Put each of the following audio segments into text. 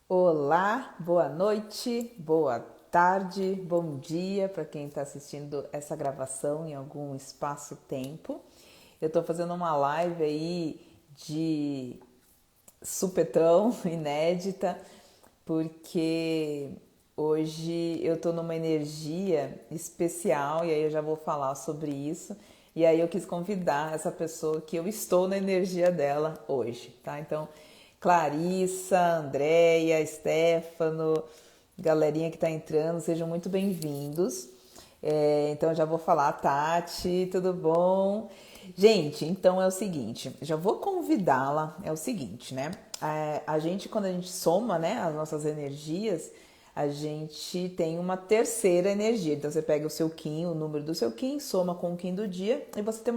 Olá, boa noite, boa tarde, bom dia para quem está assistindo essa gravação em algum espaço-tempo. Eu estou fazendo uma live aí de supetão, inédita, porque hoje eu estou numa energia especial e aí eu já vou falar sobre isso. E aí eu quis convidar essa pessoa que eu estou na energia dela hoje, tá? Então, Clarissa, Andréia, Stefano, galerinha que está entrando, sejam muito bem-vindos. Então eu já vou falar, Tati, tudo bom? Gente, então é o seguinte, já vou convidá-la, é o seguinte, né? A gente, quando a gente soma, né, as nossas energias, a gente tem uma terceira energia. Então você pega o seu Kim, o número do seu Kim, soma com o Kim do dia e você tem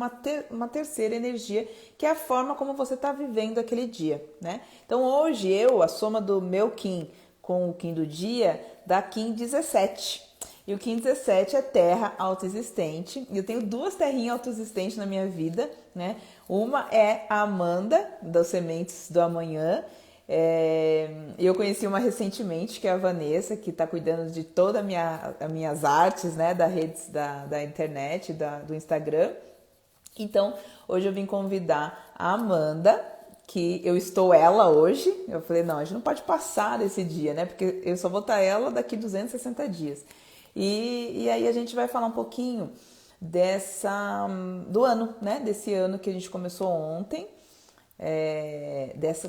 uma terceira energia, que é a forma como você está vivendo aquele dia, né? Então hoje a soma do meu Kim com o Kim do dia dá Kim 17. E o Kim 17 é terra autoexistente. E eu tenho duas terrinhas autoexistentes na minha vida, né? Uma é a Amanda, das Sementes do Amanhã. Eu conheci uma recentemente, que é a Vanessa, que está cuidando de todas as minhas artes, né? Da redes da internet, do Instagram. Então, hoje eu vim convidar a Amanda, que eu estou ela hoje. Eu falei, não, a gente não pode passar desse dia, né? Porque eu só vou estar ela daqui 260 dias. E aí a gente vai falar um pouquinho do ano, né? Desse ano que a gente começou ontem.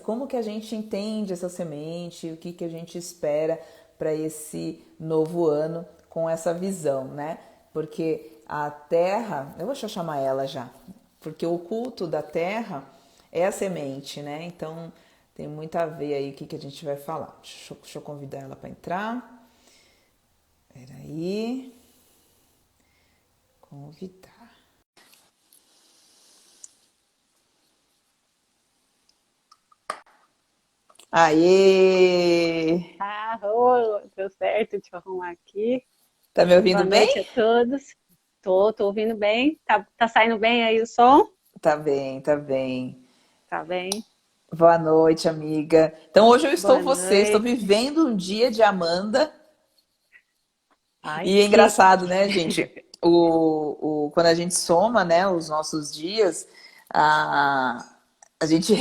Como que a gente entende essa semente, o que a gente espera para esse novo ano com essa visão, né? Porque a Terra, eu vou chamar ela já, porque o culto da Terra é a semente, né? Então tem muito a ver aí o que a gente vai falar. Deixa eu convidar ela para entrar. Peraí. Convidar. Aê! Deu certo, deixa eu arrumar aqui. Tá me ouvindo Boa noite a bem? todos. Tô ouvindo bem. Tá saindo bem aí o som? Tá bem, tá bem. Tá bem. Boa noite, amiga. Então hoje eu estou Boa você, estou noite. vivendo um dia de Amanda. Ai, E é chique. engraçado, né, gente? Quando a gente soma, né, os nossos dias, a, a gente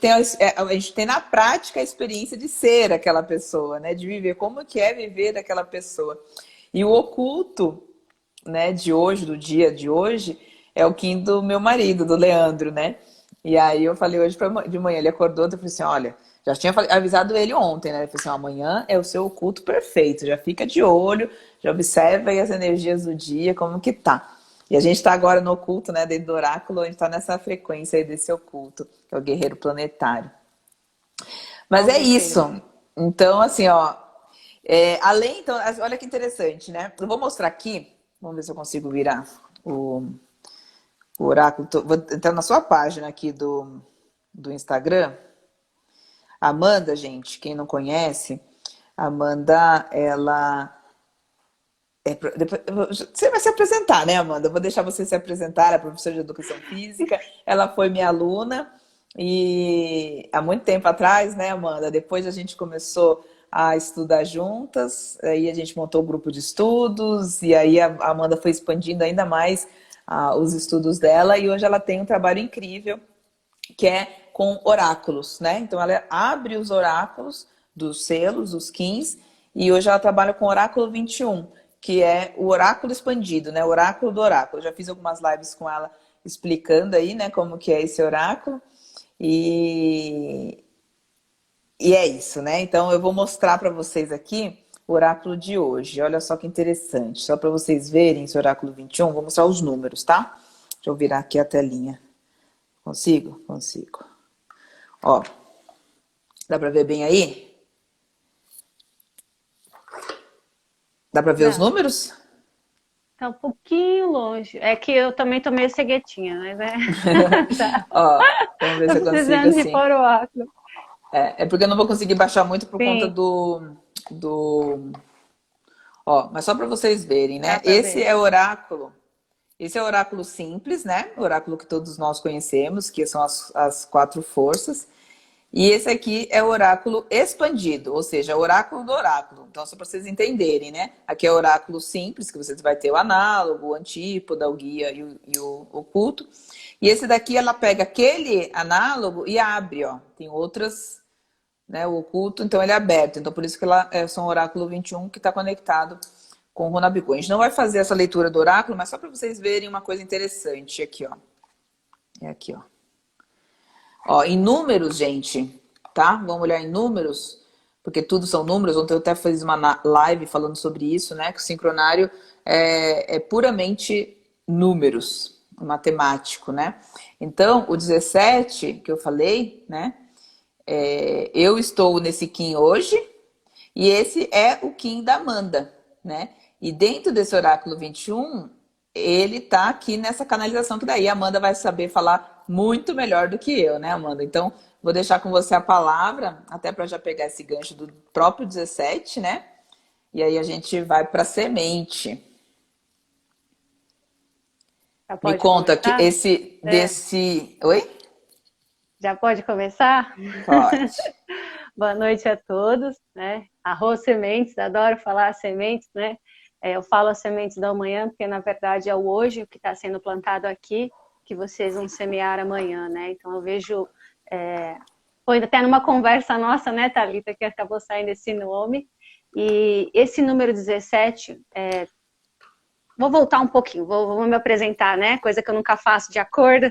tem, a gente tem na prática a experiência de ser aquela pessoa, né? De viver como que é viver aquela pessoa. E o oculto, né, de hoje, do dia de hoje, é o Kim do meu marido, do Leandro, né? E aí eu falei hoje de manhã, ele acordou, eu falei assim, olha, já tinha avisado ele ontem, né? Ele falou assim, ó, amanhã é o seu culto perfeito, já fica de olho, já observa aí as energias do dia, como que tá. E a gente está agora no oculto, né, dentro do oráculo, a gente está nessa frequência aí desse oculto, que é o guerreiro planetário. Mas Com é certeza. isso. Então, assim, ó, então, olha que interessante, né? Eu vou mostrar aqui, vamos ver se eu consigo virar o, o oráculo. Vou entrar na sua página aqui do Instagram. Amanda, gente, quem não conhece, Amanda, ela você vai se apresentar, né, Amanda? Eu vou deixar você se apresentar, ela é professora de educação física. Ela foi minha aluna e há muito tempo atrás, né, Amanda? Depois a gente começou a estudar juntas, aí a gente montou o grupo de estudos e aí a Amanda foi expandindo ainda mais os estudos dela e hoje ela tem um trabalho incrível que é com oráculos, né? Então ela abre os oráculos dos selos, os Kins, e hoje ela trabalha com o oráculo 21, que é o oráculo expandido, né? O oráculo do oráculo. Eu já fiz algumas lives com ela explicando aí, né, como que é esse oráculo. E, e é isso, né? Então eu vou mostrar para vocês aqui o oráculo de hoje. Olha só que interessante. Só para vocês verem esse oráculo 21, vou mostrar os números, tá? Deixa eu virar aqui a telinha. Consigo? Consigo. Ó, dá pra ver bem aí? Dá pra ver os Dá. números? Tá um pouquinho longe. É que eu também tô meio ceguetinha, mas é. Tá. Ó, vamos ver Tô se eu consigo precisando de assim. pôr o óculos. É porque eu não vou conseguir baixar muito por conta Sim, do... Ó, mas só para vocês verem, dá né? pra ver. Esse é o oráculo simples, né? O oráculo que todos nós conhecemos, que são as quatro forças. E esse aqui é o oráculo expandido, ou seja, o oráculo do oráculo. Então, só para vocês entenderem, né? Aqui é o oráculo simples, que você vai ter o análogo, o antípoda, o guia e o oculto. E esse daqui, ela pega aquele análogo e abre, ó. Tem outras, né? O oculto, então ele é aberto. Então, por isso que ela são oráculo 21, que está conectado com o Runabiku. A gente não vai fazer essa leitura do oráculo, mas só para vocês verem uma coisa interessante aqui, ó. É aqui, ó. Ó, em números, gente, tá? Vamos olhar em números, porque tudo são números. Ontem eu até fiz uma live falando sobre isso, né? Que o sincronário é puramente números, matemático, né? Então, o 17 que eu falei, né? Eu estou nesse Kim hoje, e esse é o Kim da Amanda, né? E dentro desse oráculo 21, ele tá aqui nessa canalização, que daí a Amanda vai saber falar muito melhor do que eu, né, Amanda? Então, vou deixar com você a palavra, até para já pegar esse gancho do próprio 17, né? E aí a gente vai para semente. Já Me pode conta que começar? desse. Oi? Já pode começar? Pode. Boa noite a todos, né? Arroz sementes, adoro falar sementes, né? Eu falo as sementes da manhã, porque na verdade é o hoje o que está sendo plantado aqui, que vocês vão semear amanhã, né? Então eu vejo, foi até numa conversa nossa, né, Thalita, que acabou saindo esse nome, e esse número 17, vou voltar um pouquinho, vou me apresentar, né? Coisa que eu nunca faço de acordo.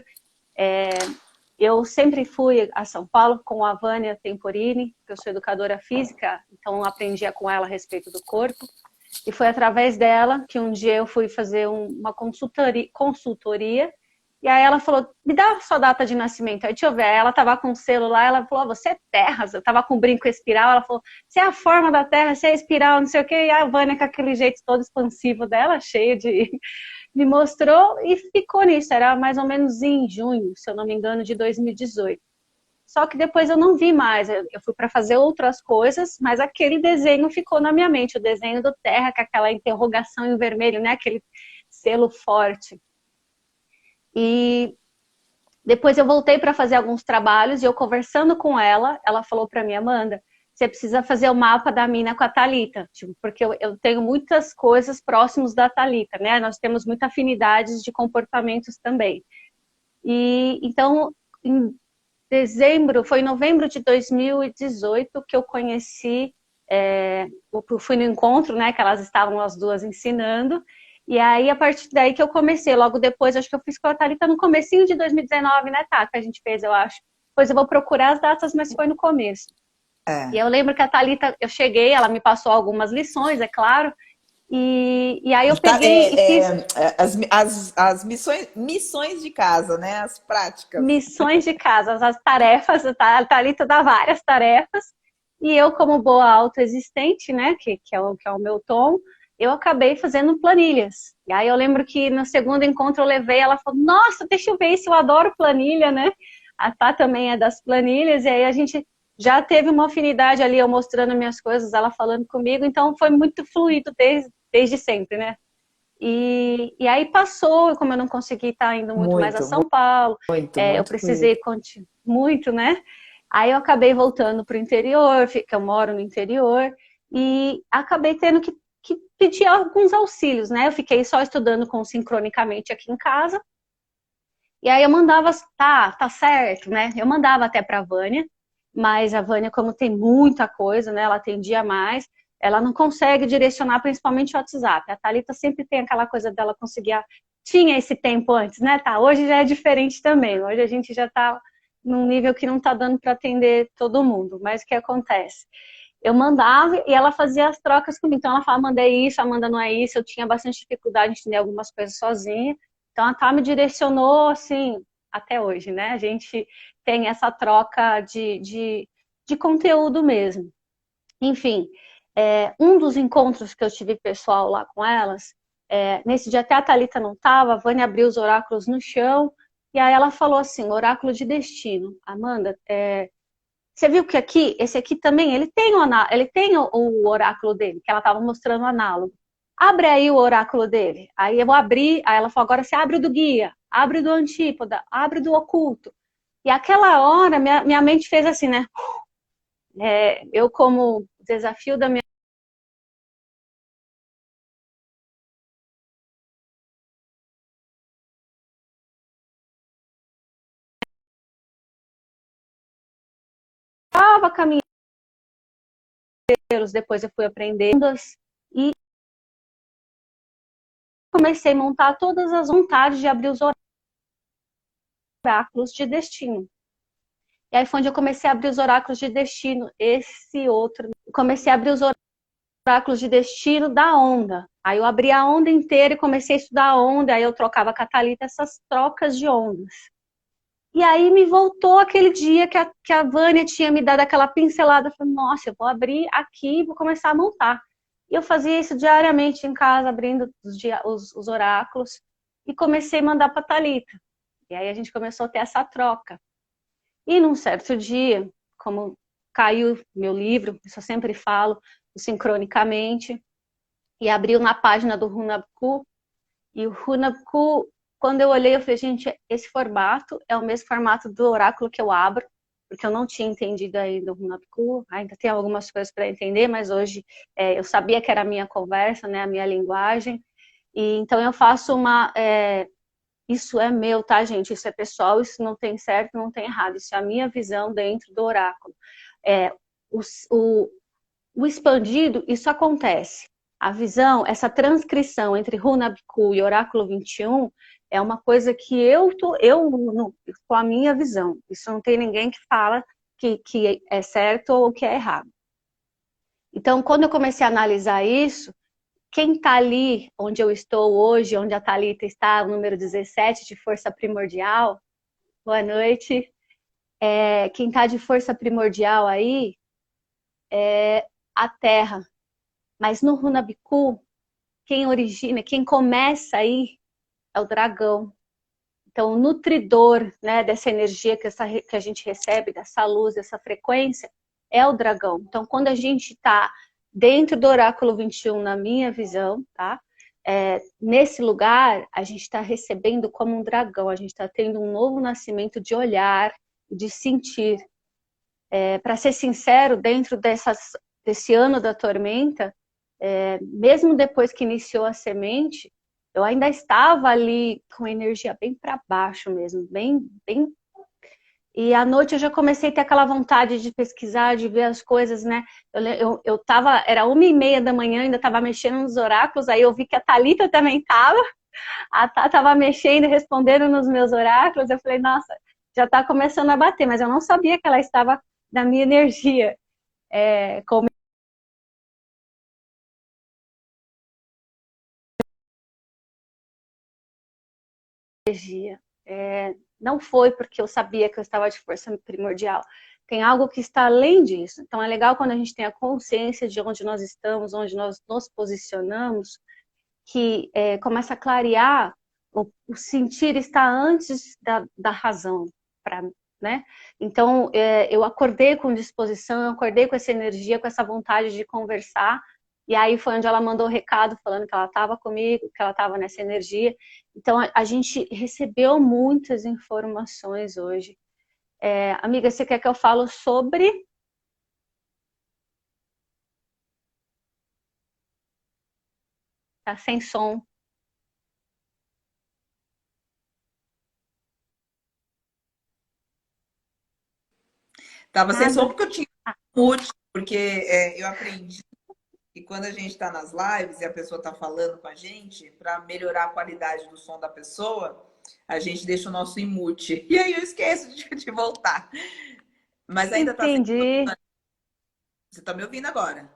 Eu sempre fui a São Paulo com a Vânia Temporini, que eu sou educadora física, então aprendia com ela a respeito do corpo. E foi através dela que um dia eu fui fazer uma consultoria, e aí ela falou, me dá a sua data de nascimento. Aí deixa eu ver, aí ela estava com o selo lá, ela falou, você é terra, eu estava com brinco espiral, ela falou, você é a forma da terra, você é espiral, não sei o quê, e a Vânia com aquele jeito todo expansivo dela, cheio de... me mostrou e ficou nisso, era mais ou menos em junho, se eu não me engano, de 2018. Só que depois eu não vi mais, eu fui para fazer outras coisas, mas aquele desenho ficou na minha mente, o desenho do Terra, com aquela interrogação em vermelho, né? Aquele selo forte. E depois eu voltei para fazer alguns trabalhos e eu conversando com ela, ela falou para mim, Amanda, você precisa fazer o mapa da mina com a Thalita, tipo, porque eu tenho muitas coisas próximos da Thalita, né? Nós temos muita afinidades de comportamentos também. E então, em dezembro, foi em novembro de 2018 que eu conheci, eu fui no encontro, né, que elas estavam as duas ensinando, e aí a partir daí que eu comecei, logo depois, acho que eu fiz com a Thalita no comecinho de 2019, né, tá, que a gente fez, eu acho. Depois eu vou procurar as datas, mas foi no começo. E eu lembro que a Thalita, eu cheguei, ela me passou algumas lições, é claro, e aí eu peguei e fiz As missões de casa, né? As práticas. missões de casa, as tarefas, a Thalita dá várias tarefas, e eu, como boa autoexistente, né, que é o meu tom, eu acabei fazendo planilhas. E aí eu lembro que no segundo encontro eu levei, ela falou, nossa, deixa eu ver isso, eu adoro planilha, né? A Tá também é das planilhas, e aí a gente já teve uma afinidade ali, eu mostrando minhas coisas, ela falando comigo, então foi muito fluido desde sempre, né? E aí passou, como eu não consegui estar indo muito mais a Muito, São Paulo, eu muito precisei fluido. muito, né? Aí eu acabei voltando para o interior, que eu moro no interior, e acabei tendo que pedir alguns auxílios, né? Eu fiquei só estudando com sincronicamente aqui em casa, e aí eu mandava, tá certo, né? Eu mandava até para a Vânia, mas a Vânia, como tem muita coisa, né? Ela atendia mais, ela não consegue direcionar principalmente o WhatsApp. A Thalita sempre tem aquela coisa dela conseguir. Tinha esse tempo antes, né? Tá, hoje já é diferente também. Hoje a gente já tá num nível que não tá dando para atender todo mundo. Mas o que acontece? Eu mandava e ela fazia as trocas comigo. Então ela falava, mandei isso, Amanda não é isso. Eu tinha bastante dificuldade de entender algumas coisas sozinha. Então a Tá me direcionou, assim, até hoje, né? A gente tem essa troca de conteúdo mesmo. Enfim, um dos encontros que eu tive pessoal lá com elas, nesse dia até a Thalita não estava, a Vânia abriu os oráculos no chão, e aí ela falou assim, oráculo de destino. Amanda, você viu que aqui, esse aqui também, ele tem o oráculo dele, que ela estava mostrando o análogo. Abre aí o oráculo dele. Aí eu abri, aí ela falou, agora você abre o do guia, abre o do antípoda, abre o do oculto. E aquela hora, minha mente fez assim, né? Eu, como desafio da minha estava caminhando, depois eu fui aprendendo e comecei a montar todas as vontades de abrir os oráculos de destino. E aí foi onde eu comecei a abrir os oráculos de destino, esse outro. Comecei a abrir os oráculos de destino da onda. Aí eu abri a onda inteira e comecei a estudar a onda, aí eu trocava com a Thalita essas trocas de ondas. E aí me voltou aquele dia que a Vânia tinha me dado aquela pincelada. Eu falei, nossa, eu vou abrir aqui e vou começar a montar. E eu fazia isso diariamente em casa, abrindo os oráculos. E comecei a mandar para a Thalita. E aí a gente começou a ter essa troca. E num certo dia, como caiu meu livro, isso eu sempre falo, o Sincronicamente, e abriu na página do Hunabku, e o Hunabku, quando eu olhei, eu falei, gente, esse formato é o mesmo formato do oráculo que eu abro, porque eu não tinha entendido ainda o Hunabku, ainda tem algumas coisas para entender, mas hoje eu sabia que era a minha conversa, né, a minha linguagem, e então eu faço isso é meu, tá, gente? Isso é pessoal, isso não tem certo, não tem errado. Isso é a minha visão dentro do oráculo. É, o, o, o expandido, isso acontece. A visão, essa transcrição entre Runabiku e Oráculo 21 é uma coisa que com a minha visão. Isso não tem ninguém que fala que é certo ou que é errado. Então, quando eu comecei a analisar isso, quem está ali onde eu estou hoje, onde a Thalita está, o número 17 de força primordial, boa noite. Quem está de força primordial aí é a Terra. Mas no Runabiku, quem origina, quem começa aí é o dragão. Então, o nutridor, né, dessa energia que a gente recebe, dessa luz, dessa frequência, é o dragão. Então, quando a gente está dentro do oráculo 21, na minha visão, tá? Nesse lugar, a gente está recebendo como um dragão, a gente está tendo um novo nascimento de olhar, de sentir. Para ser sincero, dentro desse ano da tormenta, mesmo depois que iniciou a semente, eu ainda estava ali com a energia bem para baixo mesmo, bem. E à noite eu já comecei a ter aquela vontade de pesquisar, de ver as coisas, né? Eu tava, era 1h30 da manhã, ainda estava mexendo nos oráculos, aí eu vi que a Thalita também estava, a Tá estava mexendo, respondendo nos meus oráculos, eu falei, nossa, já está começando a bater, mas eu não sabia que ela estava na minha energia. Como energia. Não foi porque eu sabia que eu estava de força primordial. Tem algo que está além disso. Então é legal quando a gente tem a consciência de onde nós estamos, onde nós nos posicionamos, que começa a clarear o sentir está antes da razão, né? Então eu acordei com disposição, eu acordei com essa energia, com essa vontade de conversar. E aí foi onde ela mandou o recado falando que ela estava comigo, que ela estava nessa energia. Então a gente recebeu muitas informações hoje. Amiga, você quer que eu falo sobre? Tá sem som. Tava sem som Nada. porque eu tinha Ah, mute, porque eu aprendi que quando a gente está nas lives e a pessoa está falando com a gente, para melhorar a qualidade do som da pessoa, a gente deixa o nosso em mute. E aí eu esqueço de voltar. Mas ainda está sem som. entendi. Você está me ouvindo agora?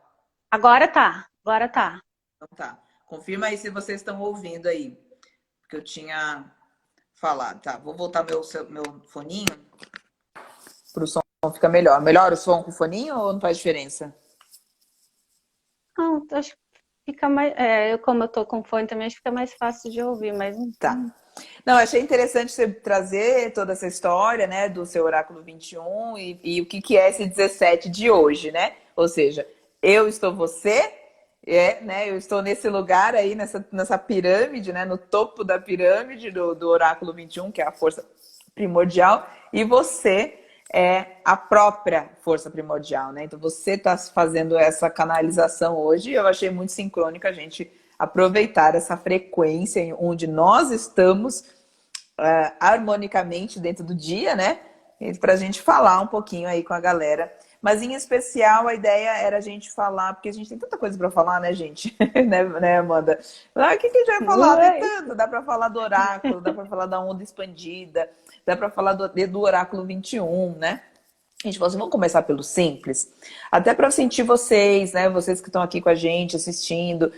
Agora tá. Agora tá. Então tá. Confirma aí se vocês estão ouvindo aí. Porque eu tinha falado. Tá, vou voltar meu foninho para o som ficar melhor. Melhora o som com o foninho ou não faz diferença? Não, acho que fica mais. Como eu tô com fone também, acho que fica mais fácil de ouvir, mas. Tá. Não, achei interessante você trazer toda essa história, né, do seu oráculo 21 e o que, que é esse 17 de hoje, né? Ou seja, eu estou você, né? Eu estou nesse lugar aí, nessa pirâmide, né? No topo da pirâmide do oráculo 21, que é a força primordial e você é a própria força primordial, né? Então você está fazendo essa canalização hoje e eu achei muito sincrônica a gente aproveitar essa frequência onde nós estamos harmonicamente dentro do dia, né? Para a gente falar um pouquinho aí com a galera. Mas em especial a ideia era a gente falar, porque a gente tem tanta coisa para falar, né, gente? né, Amanda? O que a gente vai falar? Tem tanto. Dá para falar do oráculo, dá para falar da onda expandida, dá para falar do oráculo 21, né? A gente falou assim, vamos começar pelo simples, até para sentir vocês, né? Vocês que estão aqui com a gente assistindo.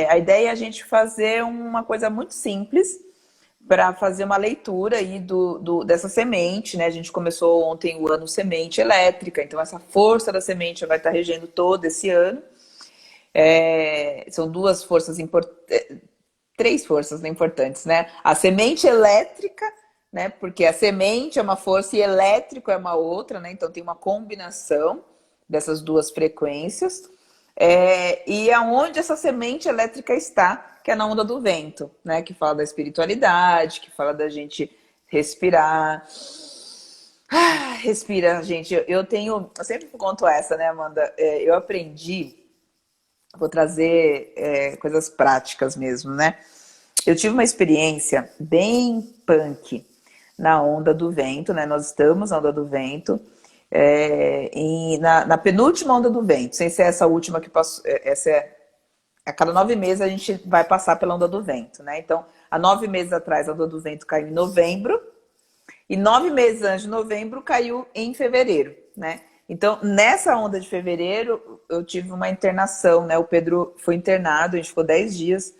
A ideia é a gente fazer uma coisa muito simples para fazer uma leitura aí dessa semente, né? A gente começou ontem o ano semente elétrica, então essa força da semente vai estar regendo todo esse ano. São duas forças importantes, três forças importantes, né? A semente elétrica, né? Porque a semente é uma força e elétrico é uma outra, né? Então tem uma combinação dessas duas frequências. E aonde essa semente elétrica está, que é na onda do vento, né? Que fala da espiritualidade, que fala da gente respirar. Respira, gente. Eu sempre conto essa, né, Amanda? Eu aprendi, vou trazer coisas práticas mesmo, né? Eu tive uma experiência bem punk na onda do vento, né? Nós estamos na onda do vento. Na penúltima onda do vento, sem ser essa última que passou, a cada 9 meses a gente vai passar pela onda do vento, né? Então, há 9 meses atrás a onda do vento caiu em novembro e 9 meses antes de novembro caiu em fevereiro, né? Então, nessa onda de fevereiro eu tive uma internação, né? O Pedro foi internado, a gente ficou 10 dias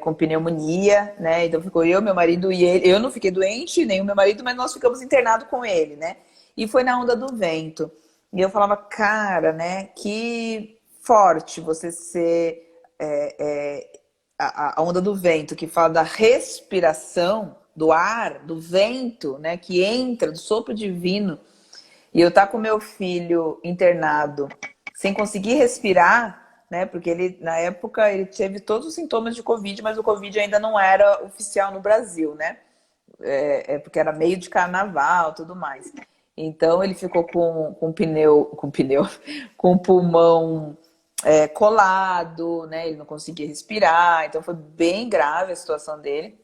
com pneumonia, né? Então ficou eu, meu marido e ele. Eu não fiquei doente, nem o meu marido, mas nós ficamos internados com ele, né? E foi na onda do vento. E eu falava, cara, né? Que forte você ser a onda do vento, que fala da respiração, do ar, do vento, né? Que entra, do sopro divino. E eu tá com meu filho internado, sem conseguir respirar, né? Porque ele, na época, ele teve todos os sintomas de Covid, mas o Covid ainda não era oficial no Brasil, né? Porque era meio de carnaval, tudo mais. Então ele ficou com o pulmão colado, né? Ele não conseguia respirar, então foi bem grave a situação dele.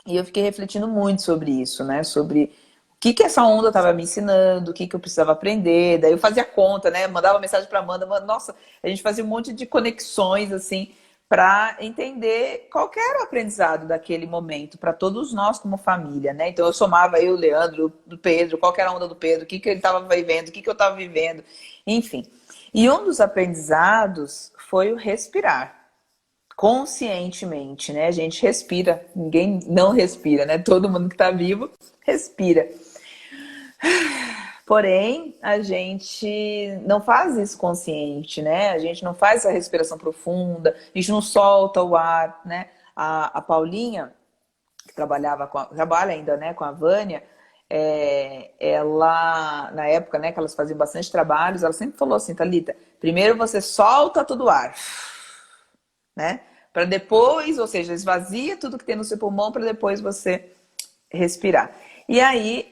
E eu fiquei refletindo muito sobre isso, né? Sobre o que essa onda estava me ensinando, o que eu precisava aprender. Daí eu fazia conta, né? Mandava mensagem para Amanda. Nossa, a gente fazia um monte de conexões, assim, para entender qual que era o aprendizado daquele momento, para todos nós como família, né? Então eu somava eu, o Leandro, o Pedro, qual que era a onda do Pedro, o que ele estava vivendo, o que eu estava vivendo, enfim. E um dos aprendizados foi o respirar. Conscientemente, né? A gente respira, ninguém não respira, né? Todo mundo que está vivo respira. Porém, a gente não faz isso consciente, né? A gente não faz essa respiração profunda, a gente não solta o ar, né? A Paulinha, que trabalha ainda, né, com a Vânia, ela, na época, né, que elas faziam bastante trabalhos, ela sempre falou assim, Thalita, primeiro você solta todo o ar, né? Para depois, ou seja, esvazia tudo que tem no seu pulmão para depois você respirar. E aí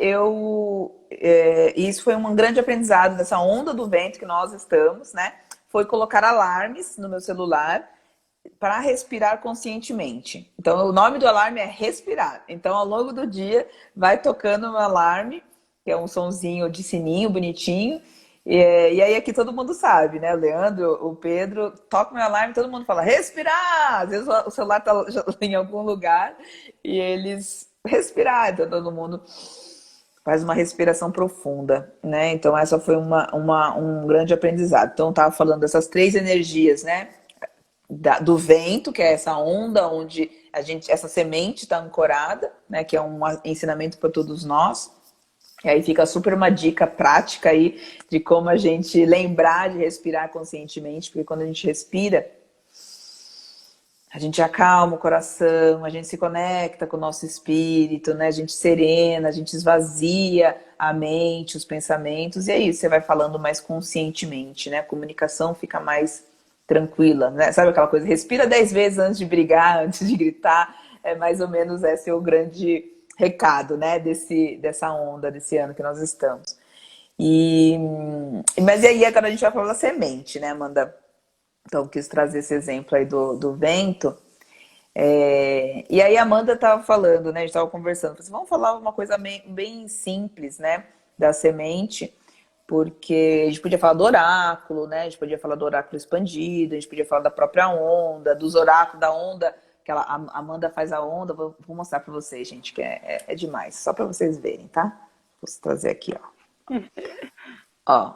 isso foi um grande aprendizado dessa onda do vento que nós estamos, né? Foi colocar alarmes no meu celular para respirar conscientemente. Então o nome do alarme é respirar. Então ao longo do dia vai tocando um alarme, que é um sonzinho de sininho bonitinho. E aí aqui todo mundo sabe, né? O Leandro, o Pedro, toca o meu alarme e todo mundo fala, respirar! Às vezes o celular tá em algum lugar e eles respirar, então todo mundo faz uma respiração profunda, né? Então essa foi um grande aprendizado. Então eu tava falando dessas 3 energias, né? Do vento, que é essa onda onde essa semente está ancorada, né? Que é um ensinamento para todos nós. E aí fica super uma dica prática aí de como a gente lembrar de respirar conscientemente, porque quando a gente respira, a gente acalma o coração, a gente se conecta com o nosso espírito, né? A gente serena, a gente esvazia a mente, os pensamentos, e aí você vai falando mais conscientemente, né? A comunicação fica mais tranquila, né? Sabe aquela coisa, respira 10 vezes antes de brigar, antes de gritar, é mais ou menos esse é o grande recado, né, dessa onda, desse ano que nós estamos. Mas e aí agora a gente vai falar da semente, né, Amanda? Então, quis trazer esse exemplo aí do vento. E aí a Amanda estava falando, né? A gente estava conversando, falei assim, vamos falar uma coisa bem simples, né? Da semente, porque a gente podia falar do oráculo, né? A gente podia falar do oráculo expandido, a gente podia falar da própria onda, dos oráculos da onda, que a Amanda faz a onda. Vou mostrar para vocês, gente, que é demais, só para vocês verem, tá? Vou trazer aqui, ó. Ó,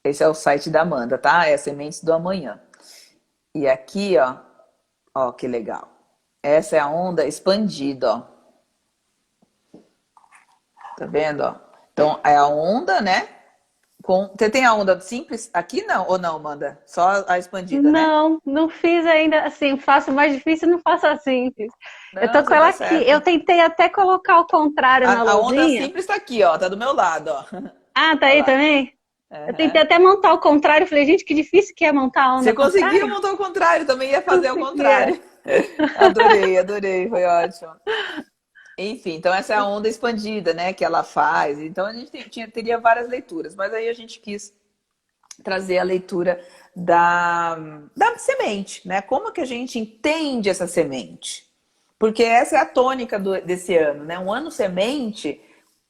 esse é o site da Amanda, tá? É Sementes do Amanhã. E aqui, ó, que legal. Essa é a onda expandida, ó. Tá vendo, ó? Então, é a onda, né? Você tem a onda simples aqui, não? Ou não, Amanda? Só a expandida, né? Não, não fiz ainda assim, faço mais difícil, não faço a simples. Eu Não, tô com você ela tá aqui. certa. Eu tentei até colocar o contrário na A onda luzinha. simples tá aqui, ó. Tá do meu lado, ó. Ah, tá Olha aí lá. também? Eu tentei Uhum. até montar o contrário. Falei, gente, que difícil que é montar a onda Você ao conseguiu contrário. montar o contrário, também ia fazer ao Conseguia. contrário. Adorei, adorei, foi ótimo. Enfim, então essa é a onda expandida, né, que ela faz. Então a gente teria várias leituras, mas aí a gente quis trazer a leitura da semente, né? Como que a gente entende essa semente? Porque essa é a tônica desse ano, né? Um ano semente,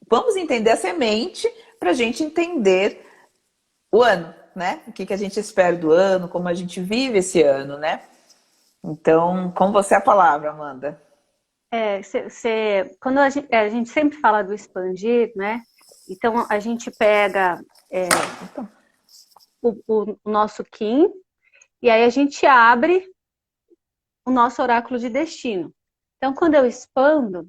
vamos entender a semente para a gente entender o ano, né? O que a gente espera do ano, como a gente vive esse ano, né? Então, com você a palavra, Amanda. Quando a gente sempre fala do expandir, né? Então a gente pega Então, o nosso Kim e aí a gente abre o nosso oráculo de destino. Então, quando eu expando,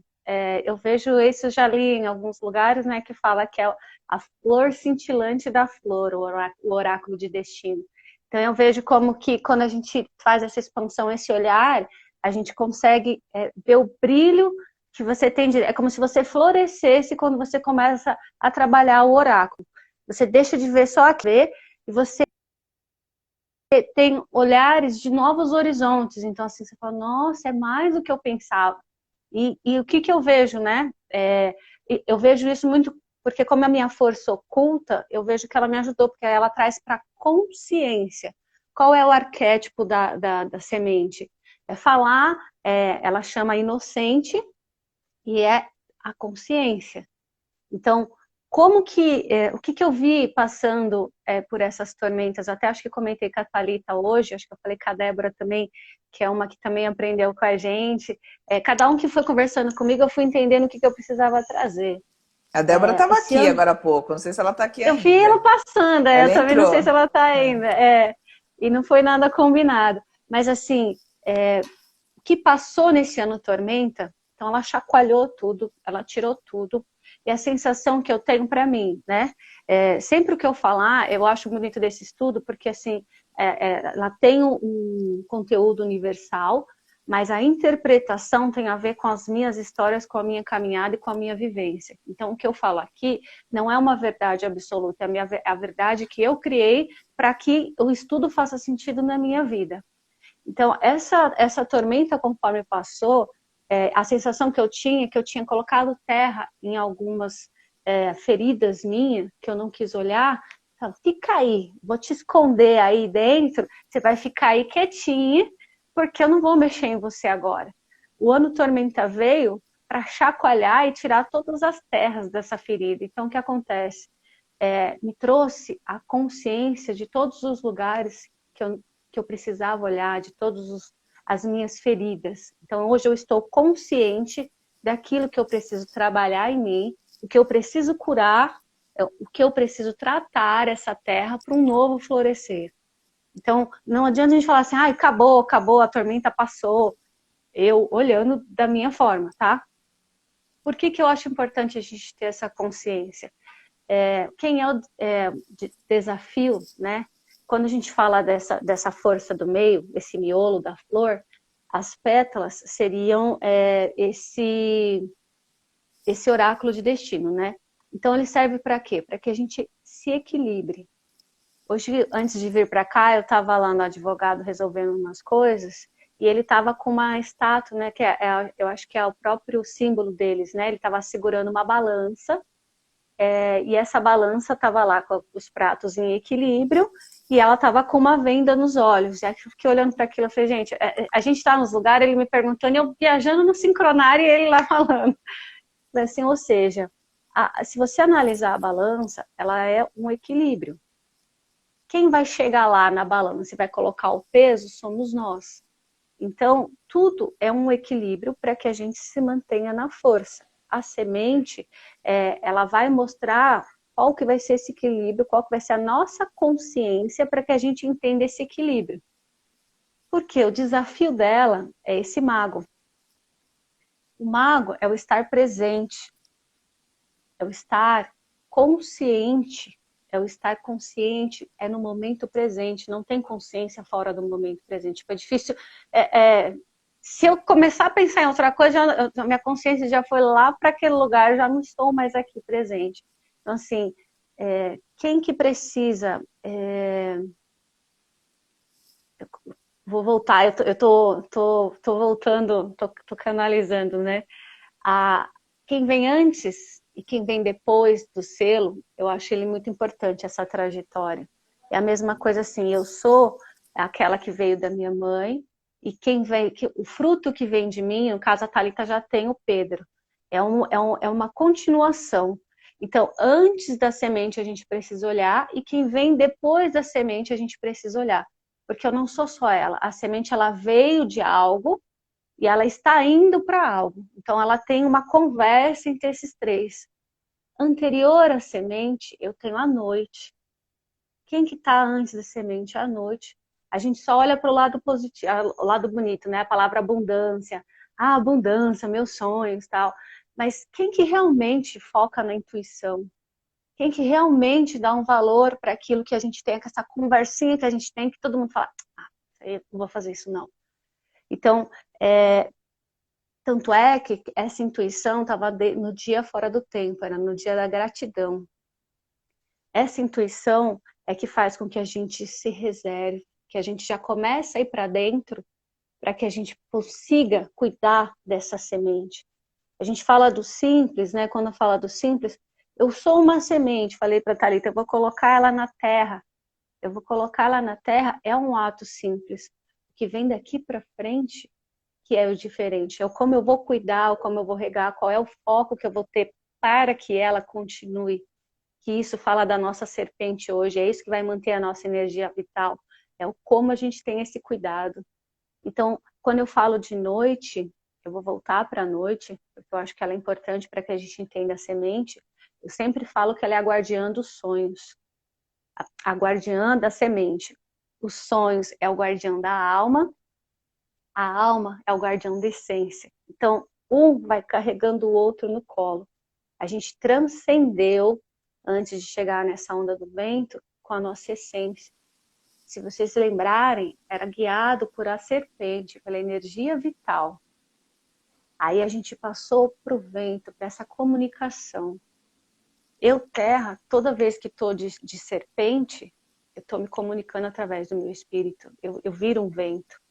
eu vejo isso, eu já li em alguns lugares, né, que fala que é a flor cintilante da flor, o oráculo de destino. Então, eu vejo como que quando a gente faz essa expansão, esse olhar, a gente consegue ver o brilho que você tem. É como se você florescesse quando você começa a trabalhar o oráculo. Você deixa de ver só aqui e você tem olhares de novos horizontes. Então, assim, você fala, nossa, é mais do que eu pensava. E o que que eu vejo, né? Eu vejo isso muito porque como é a minha força oculta, eu vejo que ela me ajudou, porque ela traz para consciência. Qual é o arquétipo da semente? É falar, ela chama inocente, e é a consciência. Então, o que eu vi passando por essas tormentas, até acho que comentei com a Thalita hoje, acho que eu falei com a Débora também, que é uma que também aprendeu com a gente. Cada um que foi conversando comigo, eu fui entendendo o que eu precisava trazer. a Débora estava Esse aqui ano, agora há pouco, não sei se ela está aqui eu vi ela ainda. passando, Ela eu também não sei se entrou. ela está ainda, e não foi nada combinado. Mas assim, o que passou nesse ano tormenta, então ela chacoalhou tudo, ela tirou tudo, e a sensação que eu tenho para mim, né? Sempre o que eu falar, eu acho bonito desse estudo, porque assim, ela tem um conteúdo universal, mas a interpretação tem a ver com as minhas histórias, com a minha caminhada e com a minha vivência. Então, o que eu falo aqui não é uma verdade absoluta, é a verdade que eu criei para que o estudo faça sentido na minha vida. Então, essa tormenta, conforme passou, a sensação que eu tinha é que eu tinha colocado terra em algumas feridas minhas, que eu não quis olhar. Então, fica aí, vou te esconder aí dentro, você vai ficar aí quietinha, porque eu não vou mexer em você agora. O ano tormenta veio para chacoalhar e tirar todas as terras dessa ferida. Então, o que acontece? Me trouxe a consciência de todos os lugares que eu precisava olhar, de todas as minhas feridas. Então, hoje eu estou consciente daquilo que eu preciso trabalhar em mim, o que eu preciso curar, o que eu preciso tratar essa terra para um novo florescer. Então, não adianta a gente falar assim, acabou, acabou, a tormenta passou. Eu olhando da minha forma, tá? Por que eu acho importante a gente ter essa consciência? Quem é o desafio, né? Quando a gente fala dessa força do meio, esse miolo da flor, as pétalas seriam esse oráculo de destino, né? Então ele serve para quê? Para que a gente se equilibre. Hoje, antes de vir para cá, eu estava lá no advogado resolvendo umas coisas e ele estava com uma estátua, né, que eu acho que é o próprio símbolo deles, né? Ele estava segurando uma balança, e essa balança estava lá com os pratos em equilíbrio, e ela estava com uma venda nos olhos. E aí eu fiquei olhando para aquilo, eu falei, gente, a gente está nos lugares, ele me perguntando, e eu viajando no sincronário e ele lá falando. Assim, ou seja, se você analisar a balança, ela é um equilíbrio. Quem vai chegar lá na balança e vai colocar o peso somos nós. Então, tudo é um equilíbrio para que a gente se mantenha na força. A semente, ela vai mostrar qual que vai ser esse equilíbrio, qual que vai ser a nossa consciência para que a gente entenda esse equilíbrio. Porque o desafio dela é esse mago. O mago é o estar presente, é o estar consciente, é no momento presente, não tem consciência fora do momento presente. Tipo, é difícil. Se eu começar a pensar em outra coisa, a minha consciência já foi lá para aquele lugar, já não estou mais aqui presente. Então, assim, quem que precisa. Vou voltar, eu tô voltando, tô canalizando, né? Quem vem antes e quem vem depois do selo, eu acho ele muito importante, essa trajetória. É a mesma coisa assim, eu sou aquela que veio da minha mãe, e o fruto que vem de mim, no caso a Thalita já tem o Pedro, é uma continuação. Então, antes da semente a gente precisa olhar, e quem vem depois da semente a gente precisa olhar. Porque eu não sou só ela, a semente ela veio de algo, e ela está indo para algo. Então, ela tem uma conversa entre esses três. Anterior à semente, eu tenho a noite. Quem que está antes da semente? A noite. A gente só olha para o lado positivo, o lado bonito, né? A palavra abundância. Abundância, meus sonhos, tal. Mas quem que realmente foca na intuição? Quem que realmente dá um valor para aquilo que a gente tem, com essa conversinha que a gente tem, que todo mundo fala, eu não vou fazer isso não. Então, tanto é que essa intuição estava no dia fora do tempo, era no dia da gratidão. Essa intuição é que faz com que a gente se reserve, que a gente já comece a ir para dentro, para que a gente consiga cuidar dessa semente. A gente fala do simples, né? Quando fala do simples, eu sou uma semente, falei para a Thalita, eu vou colocar ela na terra. Eu vou colocar ela na terra, é um ato simples. O que vem daqui para frente que é o diferente, é o como eu vou cuidar, o como eu vou regar, qual é o foco que eu vou ter para que ela continue. Que isso fala da nossa serpente hoje, é isso que vai manter a nossa energia vital, é o como a gente tem esse cuidado. Então, quando eu falo de noite, eu vou voltar para a noite, porque eu acho que ela é importante para que a gente entenda a semente. Eu sempre falo que ela é a guardiã dos sonhos, a guardiã da semente. Os sonhos é o guardião da alma, a alma é o guardião da essência. Então, um vai carregando o outro no colo. A gente transcendeu, antes de chegar nessa onda do vento, com a nossa essência. Se vocês se lembrarem, era guiado por a serpente, pela energia vital. Aí a gente passou para o vento, para essa comunicação. Eu, terra, toda vez que estou de serpente, eu estou me comunicando através do meu espírito. Eu viro um vento.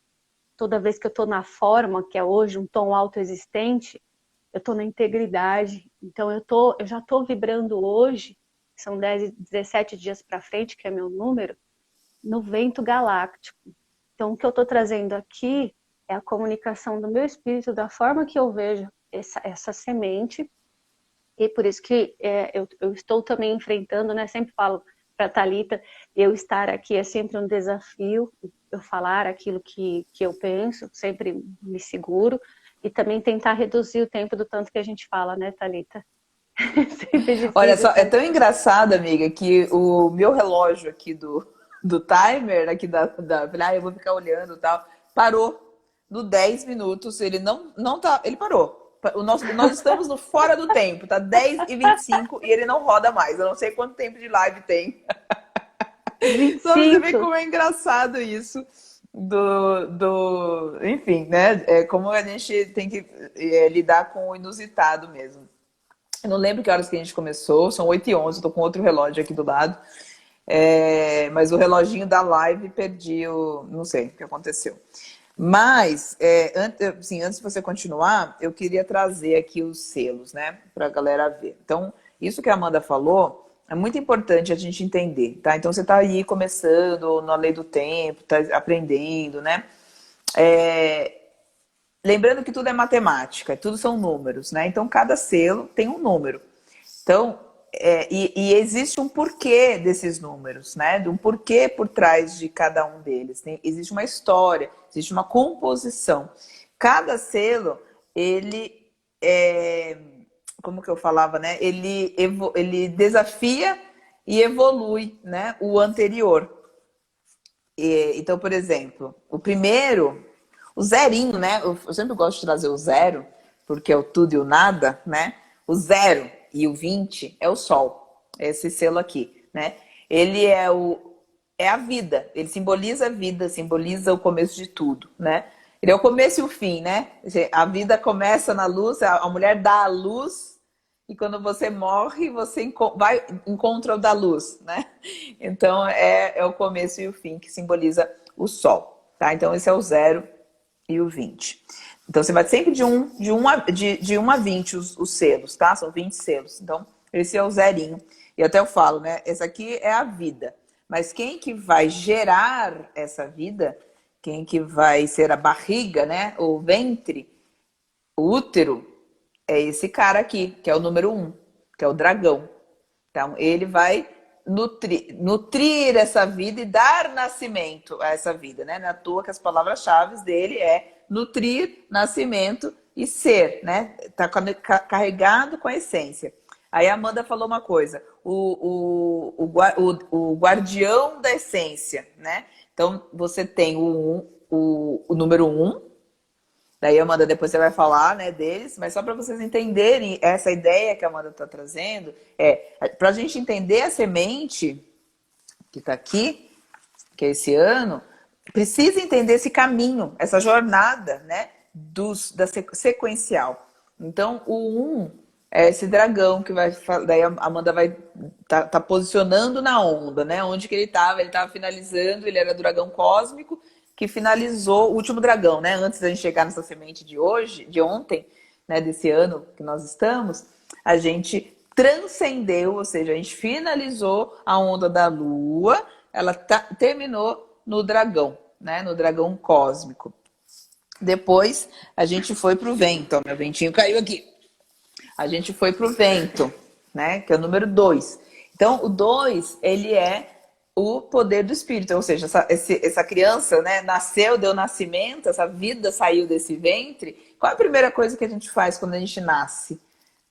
Toda vez que eu estou na forma, que é hoje um tom autoexistente, eu estou na integridade. Então eu já estou vibrando hoje, são 17 dias para frente, que é meu número, no vento galáctico. Então o que eu estou trazendo aqui é a comunicação do meu espírito, da forma que eu vejo essa semente, e por isso que eu estou também enfrentando, né? Sempre falo para a Thalita, eu estar aqui é sempre um desafio, eu falar aquilo que eu penso, sempre me seguro, e também tentar reduzir o tempo do tanto que a gente fala, né, Thalita? Olha só, é tão engraçado, amiga, que o meu relógio aqui do timer, aqui eu vou ficar olhando e tal, parou no 10 minutos, ele não tá, ele parou. Nós estamos no fora do tempo, tá 10h25 e ele não roda mais. Eu não sei quanto tempo de live tem. 25. Só você ver como é engraçado isso enfim, né? É como a gente tem que lidar com o inusitado mesmo. Eu não lembro que horas que a gente começou, são 8h11, tô com outro relógio aqui do lado. Mas o reloginho da live perdi não sei o que aconteceu. Mas, antes de você continuar, eu queria trazer aqui os selos, né, para a galera ver. Então, isso que a Amanda falou é muito importante a gente entender, tá? Então, você está aí começando na lei do tempo, está aprendendo, né? É, lembrando que tudo é matemática, tudo são números, né? Então, cada selo tem um número. Então, e existe um porquê desses números, né? De um porquê por trás de cada um deles. Existe uma história, existe uma composição. Cada selo, ele como que eu falava, né? Ele desafia e evolui, né? O anterior. Então, por exemplo, o primeiro, o zerinho, né? Eu sempre gosto de trazer o zero, porque é o tudo e o nada, né? O zero e o 20 é o sol, é esse selo aqui, né? Ele é a vida, ele simboliza a vida, simboliza o começo de tudo, né? Ele é o começo e o fim, né? A vida começa na luz, a mulher dá a luz, e quando você morre, você encontra o da luz, né? Então, é o começo e o fim, que simboliza o sol, tá? Então, esse é o 0 e o 20. Então, você vai sempre de 1 a 20 os selos, tá? São 20 selos. Então, esse é o zerinho. E até eu falo, né? Essa aqui é a vida. Mas quem que vai gerar essa vida, quem que vai ser a barriga, né? O ventre, o útero, é esse cara aqui, que é o número 1, que é o dragão. Então, ele vai nutrir essa vida e dar nascimento a essa vida, né? Não é à toa que as palavras-chave dele é nutrir, nascimento e ser, né? Tá carregado com a essência. Aí a Amanda falou uma coisa, o guardião da essência, né? Então, você tem o número 1, daí, Amanda, depois você vai falar, né, deles, mas só para vocês entenderem essa ideia que a Amanda está trazendo, para a gente entender a semente que está aqui, que é esse ano, precisa entender esse caminho, essa jornada, né, da sequencial. Então, o 1 é esse dragão que vai, daí a Amanda vai tá posicionando na onda, né, onde que ele estava finalizando, ele era dragão cósmico, que finalizou o último dragão, né? Antes da gente chegar nessa semente de hoje, de ontem, né? Desse ano que nós estamos, a gente transcendeu, ou seja, a gente finalizou a onda da lua, ela terminou no dragão, né? No dragão cósmico. Depois a gente foi para o vento, ó, meu ventinho caiu aqui. A gente foi para o vento, né? Que é o número 2. Então, o 2, ele é o poder do espírito, ou seja, essa criança, né, nasceu, deu nascimento, essa vida saiu desse ventre. Qual é a primeira coisa que a gente faz quando a gente nasce?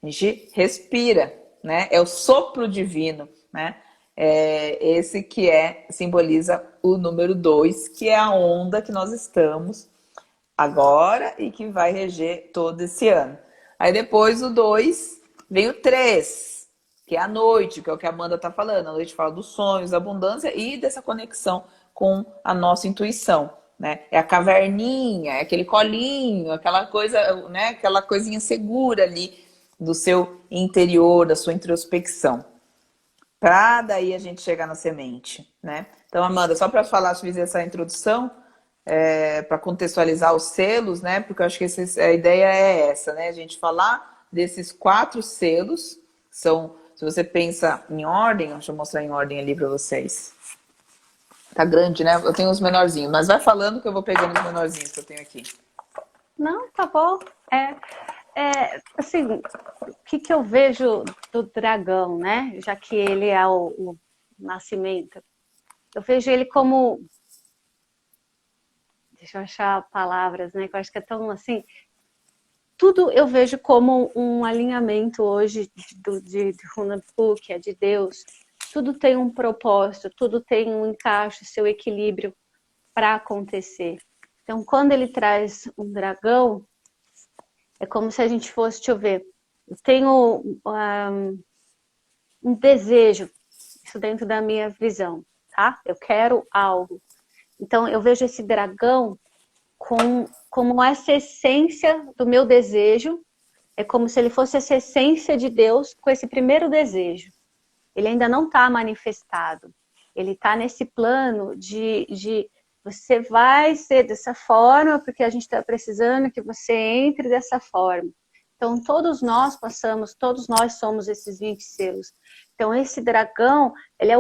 A gente respira, né? É o sopro divino, né? Esse que simboliza o número 2, que é a onda que nós estamos agora e que vai reger todo esse ano. Aí depois o 2 vem o 3, que é a noite, que é o que a Amanda está falando. A noite fala dos sonhos, da abundância e dessa conexão com a nossa intuição, né? É a caverninha, é aquele colinho, aquela coisa, né? Aquela coisinha segura ali do seu interior, da sua introspecção. Para daí a gente chegar na semente, né? Então, Amanda, só para falar, fiz essa introdução, para contextualizar os selos, né? Porque eu acho que a ideia é essa, né? A gente falar desses 4 selos, são, se você pensa em ordem, deixa eu mostrar em ordem ali para vocês. Tá grande, né? Eu tenho os menorzinhos, mas vai falando que eu vou pegando os menorzinhos que eu tenho aqui. Não, tá bom. Assim, o que eu vejo do dragão, né? Já que ele é o nascimento. Eu vejo ele como... Deixa eu achar palavras, né? Que eu acho que é tão assim... Tudo eu vejo como um alinhamento hoje de Hunahpu, que é de Deus. Tudo tem um propósito, tudo tem um encaixe, seu equilíbrio para acontecer. Então, quando ele traz um dragão, é como se a gente fosse, deixa eu ver, eu tenho um desejo, isso dentro da minha visão, tá? Eu quero algo. Então, eu vejo esse dragão como essa essência do meu desejo, é como se ele fosse essa essência de Deus com esse primeiro desejo. Ele ainda não está manifestado. Ele está nesse plano de você vai ser dessa forma, porque a gente está precisando que você entre dessa forma. Então, todos nós passamos, todos nós somos esses 20 selos. Então, esse dragão, ele é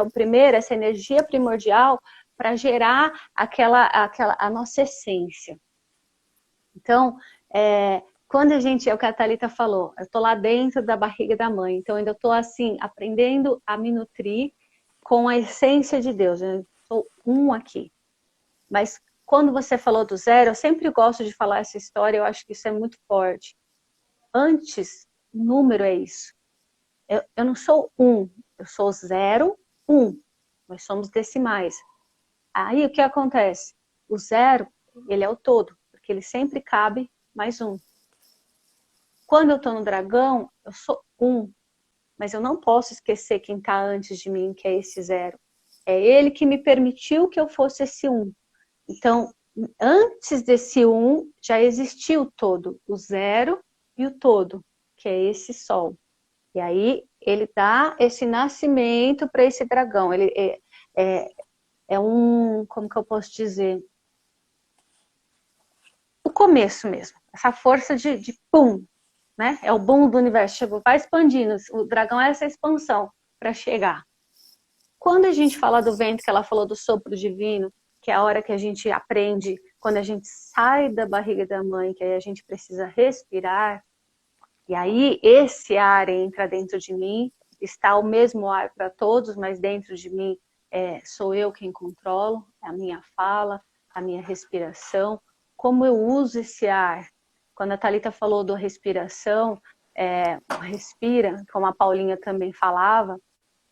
o primeiro, essa energia primordial para gerar a nossa essência. Então, quando a gente, é o que a Thalita falou, eu estou lá dentro da barriga da mãe, então ainda estou assim, aprendendo a me nutrir com a essência de Deus. Eu sou um aqui. Mas quando você falou do zero, eu sempre gosto de falar essa história, eu acho que isso é muito forte. Antes, o número é isso. Eu não sou um, eu sou 0, 1. Nós somos decimais. Aí o que acontece? O zero, ele é o todo, porque ele sempre cabe mais um. Quando eu estou no dragão, eu sou um, mas eu não posso esquecer quem está antes de mim, que é esse zero. É ele que me permitiu que eu fosse esse um. Então, antes desse um, já existiu o todo, o zero e o todo, que é esse sol. E aí, ele dá esse nascimento para esse dragão. Ele é um, como que eu posso dizer? O começo mesmo. Essa força de pum, né? É o boom do universo. Chegou, vai expandindo. O dragão é essa expansão para chegar. Quando a gente fala do vento, que ela falou do sopro divino, que é a hora que a gente aprende, quando a gente sai da barriga da mãe, que aí a gente precisa respirar, e aí esse ar entra dentro de mim, está o mesmo ar para todos, mas dentro de mim sou eu quem controlo, a minha fala, a minha respiração, como eu uso esse ar. Quando a Thalita falou da respiração, respira, como a Paulinha também falava,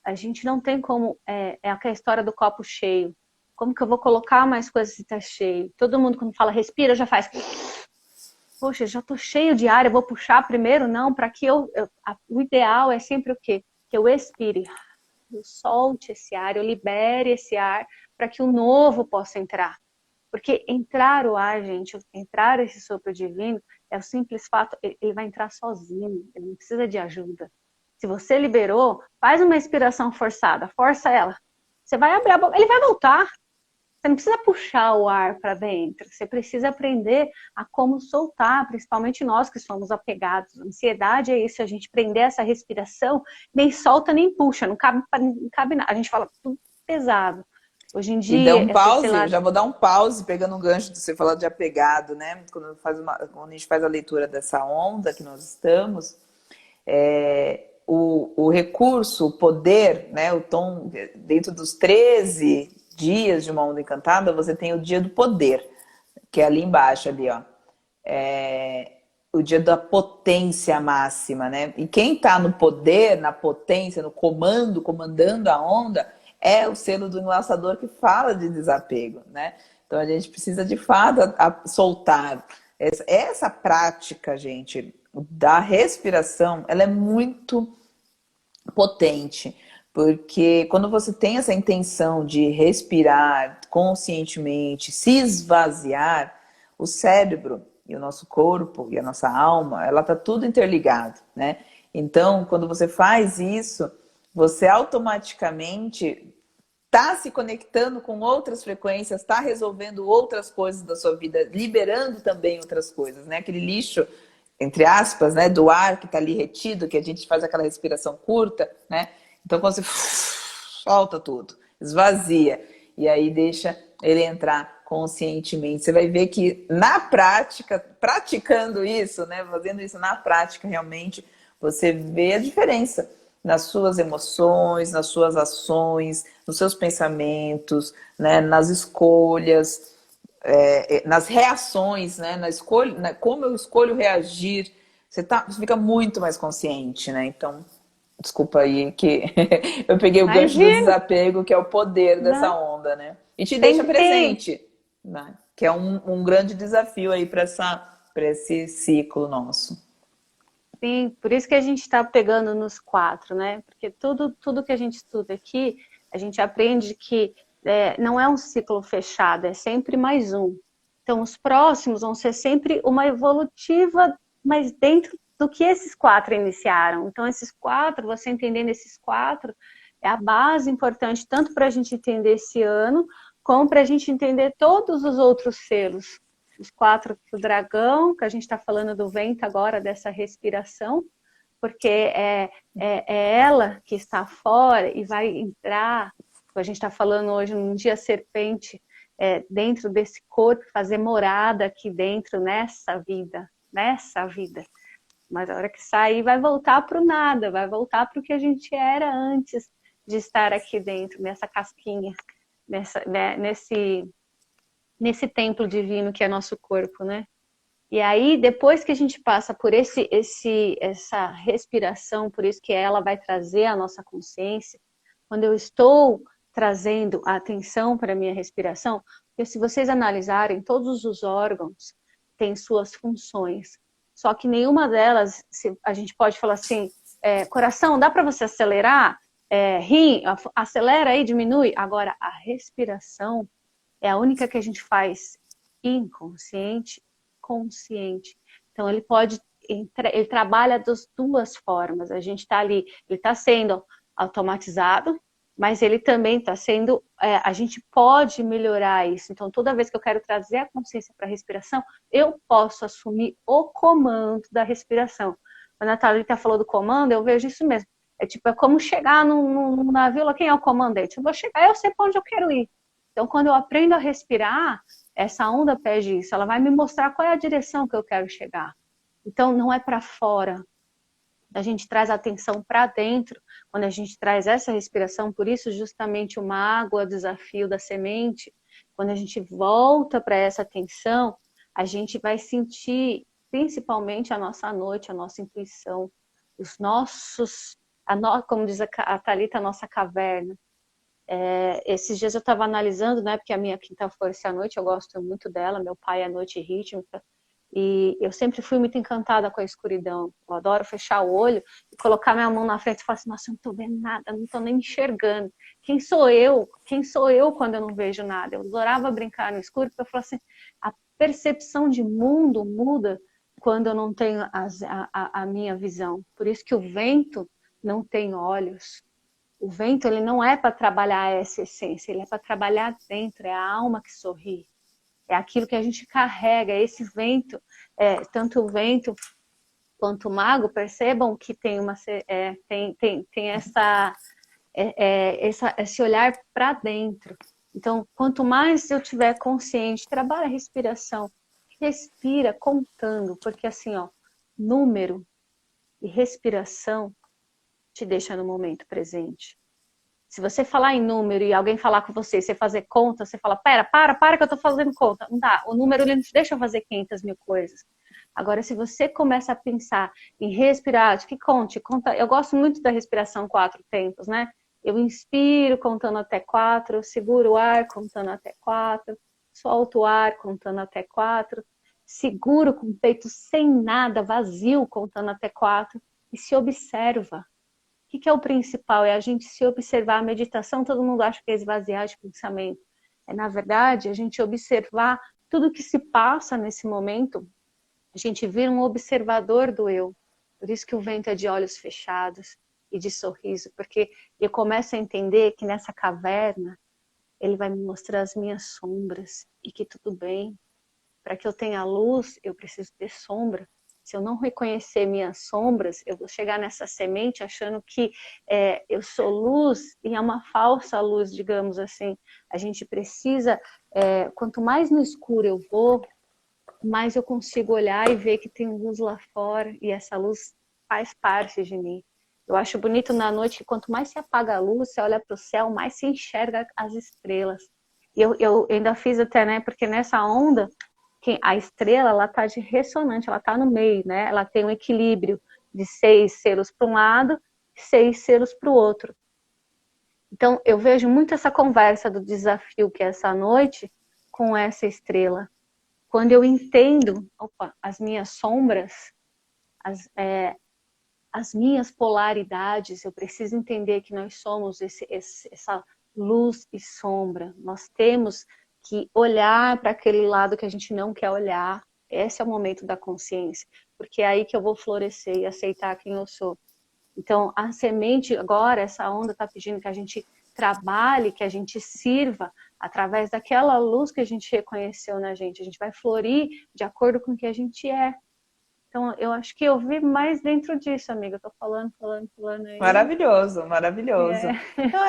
a gente não tem como, aquela história do copo cheio. Como que eu vou colocar mais coisas se está cheio? Todo mundo quando fala respira já faz, poxa, já estou cheio de ar, eu vou puxar primeiro? Não, para que o ideal é sempre o quê? Que eu expire, eu solte esse ar, eu libere esse ar para que o novo possa entrar. Porque entrar o ar, gente, entrar esse sopro divino, é o simples fato, ele vai entrar sozinho, ele não precisa de ajuda. Se você liberou, faz uma expiração forçada, força ela. Você vai abrir a boca, ele vai voltar. Você não precisa puxar o ar para dentro, você precisa aprender a como soltar, principalmente nós que somos apegados. A ansiedade é isso, a gente prender essa respiração, nem solta nem puxa, não cabe nada. A gente fala tudo pesado. Hoje em E dá dia, um pause, eu já vou dar um pause, pegando um gancho de você falar de apegado, né? Quando a gente faz a leitura dessa onda que nós estamos, o recurso, o poder, né? O tom, dentro dos 13 dias de uma onda encantada, você tem o dia do poder, que é ali embaixo, ali, ó. O dia da potência máxima, né? E quem tá no poder, na potência, no comando, comandando a onda, é o selo do enlaçador que fala de desapego, né? Então a gente precisa de fato soltar. Essa prática, gente, da respiração, ela é muito potente, porque quando você tem essa intenção de respirar conscientemente, se esvaziar, o cérebro e o nosso corpo e a nossa alma, ela tá tudo interligado, né? Então, quando você faz isso, você automaticamente está se conectando com outras frequências, está resolvendo outras coisas da sua vida, liberando também outras coisas, né? Aquele lixo, entre aspas, né, do ar que está ali retido, que a gente faz aquela respiração curta, né? Então, quando você solta tudo, esvazia, e aí deixa ele entrar conscientemente. Você vai ver que na prática, praticando isso, né, fazendo isso na prática, realmente, você vê a diferença nas suas emoções, nas suas ações, nos seus pensamentos, né, nas escolhas, nas reações, né, na escolha, como eu escolho reagir. Você fica muito mais consciente, né? Então, desculpa aí que eu peguei o gancho do desapego, que é o poder dessa onda, né? E te deixa presente, né? Que é um grande desafio aí para esse ciclo nosso. Sim, por isso que a gente está pegando nos 4, né? Porque tudo que a gente estuda aqui, a gente aprende que não é um ciclo fechado, é sempre mais um. Então, os próximos vão ser sempre uma evolutiva, mas dentro do que esses 4 iniciaram. Então, esses 4, você entendendo esses 4, é a base importante, tanto para a gente entender esse ano, como para a gente entender todos os outros selos. Os 4 do dragão, que a gente está falando do vento agora, dessa respiração, porque é ela que está fora e vai entrar, a gente está falando hoje num dia serpente, dentro desse corpo, fazer morada aqui dentro, nessa vida. Mas a hora que sair vai voltar para o nada, vai voltar para o que a gente era antes de estar aqui dentro, nessa casquinha, nesse templo divino que é nosso corpo, né? E aí, depois que a gente passa por essa respiração, por isso que ela vai trazer a nossa consciência, quando eu estou trazendo a atenção para a minha respiração, porque se vocês analisarem, todos os órgãos têm suas funções, só que nenhuma delas, a gente pode falar assim, coração, dá para você acelerar? Rim, acelera aí, diminui. Agora, a respiração é a única que a gente faz inconsciente, consciente. Então, ele trabalha das 2 formas. A gente está ali, ele está sendo automatizado, mas ele também está sendo, a gente pode melhorar isso. Então, toda vez que eu quero trazer a consciência para a respiração, eu posso assumir o comando da respiração. Quando a Thalita falou do comando, eu vejo isso mesmo. É como chegar num navio, lá, quem é o comandante? Eu vou chegar, eu sei para onde eu quero ir. Então, quando eu aprendo a respirar, essa onda pede isso, ela vai me mostrar qual é a direção que eu quero chegar. Então, não é para fora. A gente traz a atenção para dentro, quando a gente traz essa respiração, por isso justamente o mago, o desafio da semente, quando a gente volta para essa atenção, a gente vai sentir principalmente a nossa noite, a nossa intuição, os nossos, como diz a Thalita, a nossa caverna. Esses dias eu estava analisando, né, porque a minha quinta força é a noite, eu gosto muito dela, meu pai é a noite rítmica, e eu sempre fui muito encantada com a escuridão. Eu adoro fechar o olho e colocar minha mão na frente e falar assim, nossa, eu não estou vendo nada, não estou nem enxergando. Quem sou eu? Quem sou eu quando eu não vejo nada? Eu adorava brincar no escuro, porque eu falo assim, a percepção de mundo muda quando eu não tenho a minha visão. Por isso que o vento não tem olhos. O vento, ele não é para trabalhar essa essência, ele é para trabalhar dentro, é a alma que sorri. É aquilo que a gente carrega, esse vento, tanto o vento quanto o mago, percebam que tem esse olhar para dentro. Então, quanto mais eu tiver consciente, trabalha a respiração, respira contando, porque assim, ó, número e respiração te deixa no momento presente. Se você falar em número e alguém falar com você, você fazer conta, você fala, para que eu tô fazendo conta. Não dá, o número ele não te deixa fazer 500 mil coisas. Agora, se você começa a pensar em respirar, que conta, eu gosto muito da respiração 4 tempos, né? Eu inspiro contando até 4, seguro o ar contando até 4, solto o ar contando até 4, seguro com o peito sem nada, vazio contando até 4 e se observa. O que é o principal? É a gente se observar. A meditação, todo mundo acha que é esvaziar de pensamento. Na verdade, a gente observar tudo que se passa nesse momento. A gente vira um observador do eu. Por isso que o vento é de olhos fechados e de sorriso. Porque eu começo a entender que nessa caverna, ele vai me mostrar as minhas sombras. E que tudo bem. Para que eu tenha luz, eu preciso ter sombra. Se eu não reconhecer minhas sombras, eu vou chegar nessa semente achando que eu sou luz e é uma falsa luz, digamos assim. A gente precisa, quanto mais no escuro eu vou, mais eu consigo olhar e ver que tem luz lá fora e essa luz faz parte de mim. Eu acho bonito na noite que quanto mais se apaga a luz, você olha para o céu, mais se enxerga as estrelas. E eu ainda fiz até, né, porque nessa onda, a estrela, ela tá de ressonante, ela tá no meio, né? Ela tem um equilíbrio de 6 selos para um lado e 6 selos para o outro. Então, eu vejo muito essa conversa do desafio que é essa noite com essa estrela. Quando eu entendo, as minhas sombras, as minhas polaridades, eu preciso entender que nós somos essa luz e sombra. Nós temos que olhar para aquele lado que a gente não quer olhar. Esse é o momento da consciência, porque é aí que eu vou florescer e aceitar quem eu sou. Então, a semente agora, essa onda está pedindo que a gente trabalhe, que a gente sirva através daquela luz que a gente reconheceu na gente. A gente vai florir de acordo com o que a gente é. Então, eu acho que eu vi mais dentro disso, amiga. Eu tô falando aí. Maravilhoso, maravilhoso. É. Então,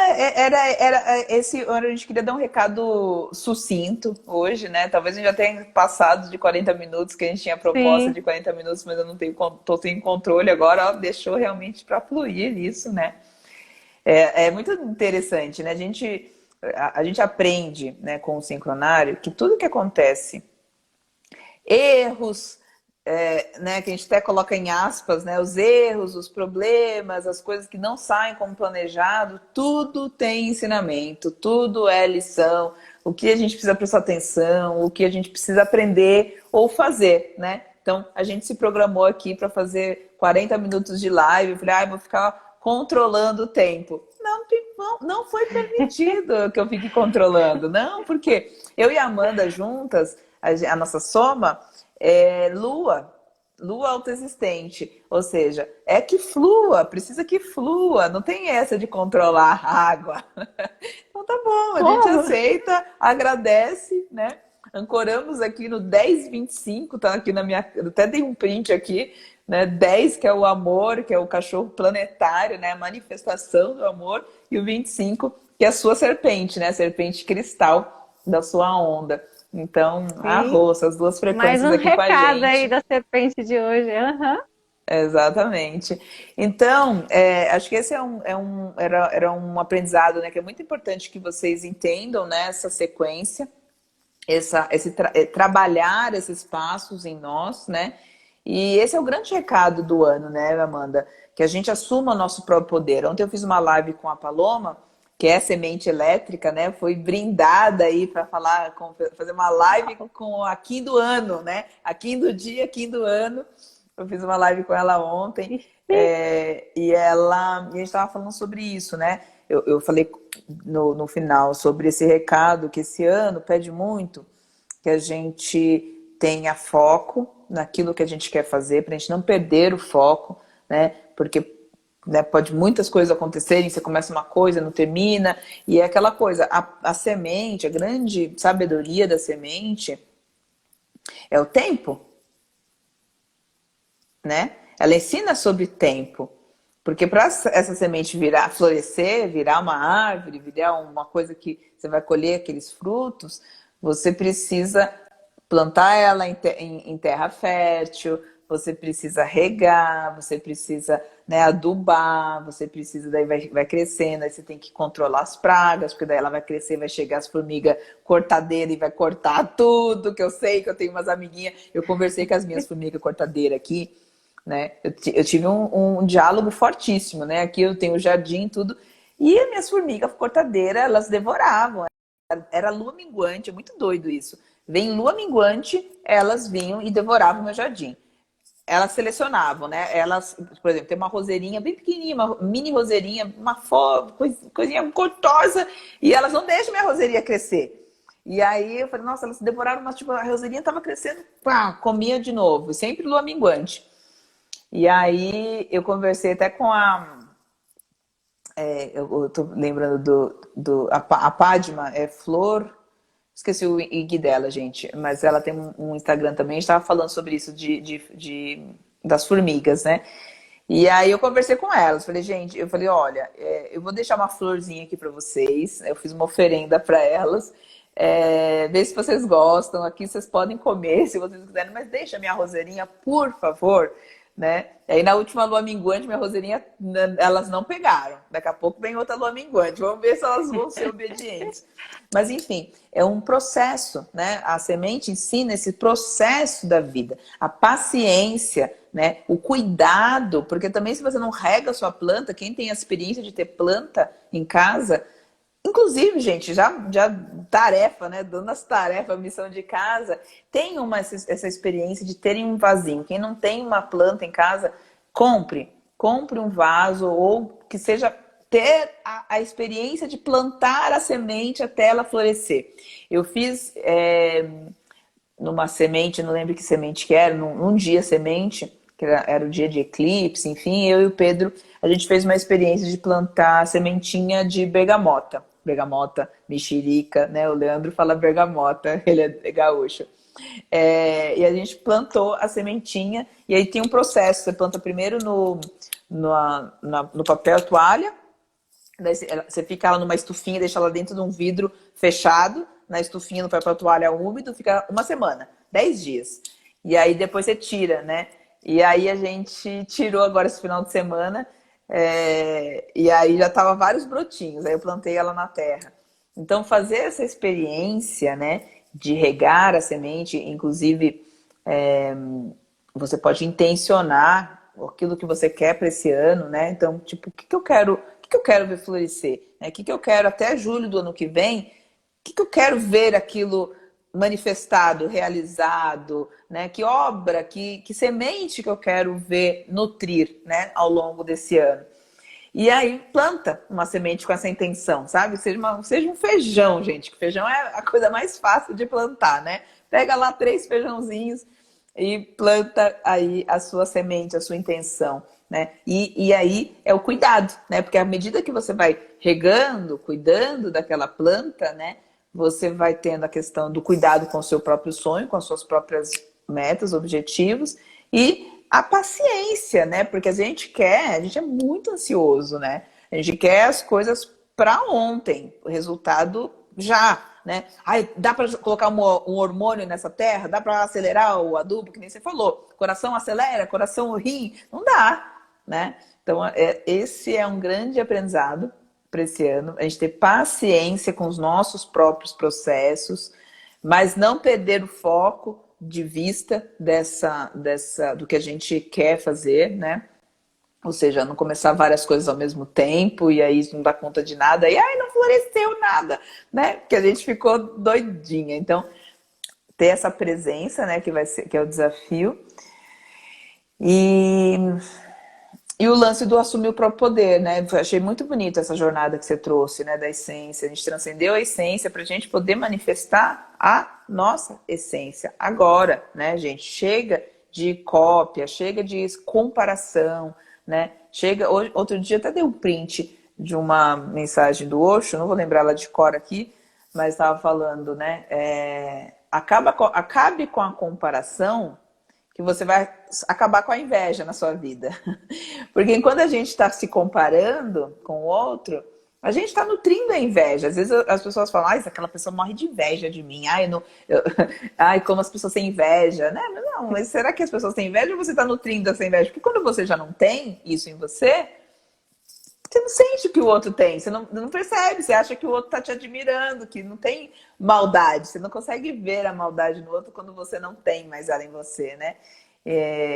esse, a gente queria dar um recado sucinto hoje, né? Talvez a gente já tenha passado de 40 minutos, que a gente tinha proposta Sim, de 40 minutos, mas eu não tenho, tô sem controle agora, ó, deixou realmente para fluir isso, né? É muito interessante, né? A gente aprende, né, com o sincronário que tudo que acontece, erros, né, que a gente até coloca em aspas, né, os erros, os problemas, as coisas que não saem como planejado, tudo tem ensinamento, tudo é lição, o que a gente precisa prestar atenção, o que a gente precisa aprender ou fazer, né? Então, a gente se programou aqui para fazer 40 minutos de live, eu falei, vou ficar controlando o tempo. Não foi permitido que eu fique controlando, não, porque eu e a Amanda juntas, a nossa soma, lua, lua autoexistente, ou seja, é que flua, precisa que flua, não tem essa de controlar a água. Então tá bom, a gente como? aceita, agradece, né? Ancoramos aqui no 1025, tá aqui na minha, até dei um print aqui, né? 10 que é o amor, que é o cachorro planetário, né? A manifestação do amor, e o 25 que é a sua serpente, né? A serpente cristal da sua onda. Então, Sim. arroz, as duas Mais frequências um aqui com a recado aí gente. da serpente de hoje. Uhum. Exatamente. Então, acho que esse era um aprendizado, né, que é muito importante que vocês entendam, né, essa sequência, trabalhar esses passos em nós, né? E esse é o grande recado do ano, né, Amanda? Que a gente assuma o nosso próprio poder. Ontem eu fiz uma live com a Paloma, que é semente elétrica, né? Foi brindada aí para fazer uma live com a Kim do ano, né? A Kim do dia, a Kim do ano. Eu fiz uma live com ela ontem, e a gente estava falando sobre isso, né? Eu falei no final sobre esse recado que esse ano pede muito que a gente tenha foco naquilo que a gente quer fazer, para a gente não perder o foco, né? Porque, né, pode muitas coisas acontecerem, você começa uma coisa, não termina, e é aquela coisa, a semente, a grande sabedoria da semente é o tempo, né? Ela ensina sobre tempo. Porque para essa semente virar, florescer, virar uma árvore, virar uma coisa que você vai colher aqueles frutos, você precisa plantar ela em terra fértil, você precisa regar, você precisa, né, adubar, você precisa, daí vai crescendo, aí você tem que controlar as pragas, porque daí ela vai crescer, vai chegar as formigas cortadeiras e vai cortar tudo, que eu sei que eu tenho umas amiguinhas, eu conversei com as minhas formigas cortadeiras aqui, né? Eu tive um diálogo fortíssimo, né? Aqui eu tenho o jardim e tudo. E as minhas formigas cortadeiras, elas devoravam. Era lua minguante, é muito doido isso. Vem lua minguante, elas vinham e devoravam o meu jardim. Elas selecionavam, né? Elas, por exemplo, tem uma roseirinha bem pequenininha, uma mini roseirinha, coisinha cortosa, e elas não deixam minha roseirinha crescer. E aí eu falei, nossa, elas devoraram, mas tipo, a roseirinha estava crescendo, pá, comia de novo, sempre lua minguante. E aí eu conversei até com eu tô lembrando a Padma, Flor, esqueci o IG dela, gente, mas ela tem um Instagram também, a gente tava falando sobre isso das formigas, né? E aí eu conversei com elas, falei, gente, eu falei, olha, eu vou deixar uma florzinha aqui para vocês, eu fiz uma oferenda para elas, vê se vocês gostam, aqui vocês podem comer se vocês quiserem, mas deixa minha roseirinha, por favor, né? Aí na última lua minguante, minha roseirinha, elas não pegaram. Daqui a pouco vem outra lua minguante. Vamos ver se elas vão ser obedientes. Mas enfim, é um processo, né? A semente ensina esse processo da vida, a paciência, né? O cuidado, porque também se você não rega a sua planta, quem tem a experiência de ter planta em casa, inclusive, gente, já tarefa, né? Dando as tarefas, missão de casa, tem essa experiência de terem um vasinho. Quem não tem uma planta em casa, compre um vaso, ou que seja ter a experiência de plantar a semente até ela florescer. Eu fiz numa semente, não lembro que semente que era, num dia semente, que era o dia de eclipse, enfim, eu e o Pedro, a gente fez uma experiência de plantar sementinha de bergamota. Bergamota, mexerica, né? O Leandro fala bergamota, ele é gaúcho. E a gente plantou a sementinha, e aí tem um processo, você planta primeiro no papel toalha, daí você fica ela numa estufinha, deixa ela dentro de um vidro fechado, na estufinha, no papel toalha úmido, fica uma semana, 10 dias. E aí depois você tira, né? E aí a gente tirou agora esse final de semana, e aí já tava vários brotinhos, aí eu plantei ela na terra. Então fazer essa experiência, né, de regar a semente, inclusive você pode intencionar aquilo que você quer para esse ano, né? Então, tipo, o que eu quero ver florescer? Né? O que eu quero até julho do ano que vem? O que eu quero ver aquilo manifestado, realizado, né? Que obra, que semente que eu quero ver nutrir, né, ao longo desse ano. E aí planta uma semente com essa intenção, sabe? Seja um feijão, gente, que feijão é a coisa mais fácil de plantar, né? Pega lá 3 feijãozinhos e planta aí a sua semente, a sua intenção, né? E aí é o cuidado, né? Porque à medida que você vai regando, cuidando daquela planta, né? Você vai tendo a questão do cuidado com o seu próprio sonho, com as suas próprias metas, objetivos e a paciência, né? Porque a gente é muito ansioso, né? A gente quer as coisas para ontem, o resultado já, né? Ai, dá para colocar um hormônio nessa terra? Dá para acelerar o adubo, que nem você falou? Coração acelera, coração rim? Não dá, né? Então, esse é um grande aprendizado para esse ano, a gente ter paciência com os nossos próprios processos, mas não perder o foco de vista do que a gente quer fazer, né? Ou seja, não começar várias coisas ao mesmo tempo e aí não dá conta de nada e ai, não floresceu nada, né? Porque a gente ficou doidinha. Então, ter essa presença, né, que é o desafio. E o lance do assumir o próprio poder, né? Achei muito bonito essa jornada que você trouxe, né? Da essência. A gente transcendeu a essência para a gente poder manifestar a nossa essência agora, né, gente? Chega de cópia, chega de comparação, né? Outro dia até dei um print de uma mensagem do Osho, não vou lembrar ela de cor aqui, mas estava falando, né? Acabe com a comparação, que você vai acabar com a inveja na sua vida. Porque quando a gente está se comparando com o outro, a gente está nutrindo a inveja. Às vezes as pessoas falam, ai, aquela pessoa morre de inveja de mim. Ai, como as pessoas têm inveja. Né? Não, mas será que as pessoas têm inveja ou você está nutrindo essa inveja? Porque quando você já não tem isso em você, você não sente o que o outro tem, você não percebe, você acha que o outro está te admirando, que não tem maldade, você não consegue ver a maldade no outro quando você não tem mais ela em você, né?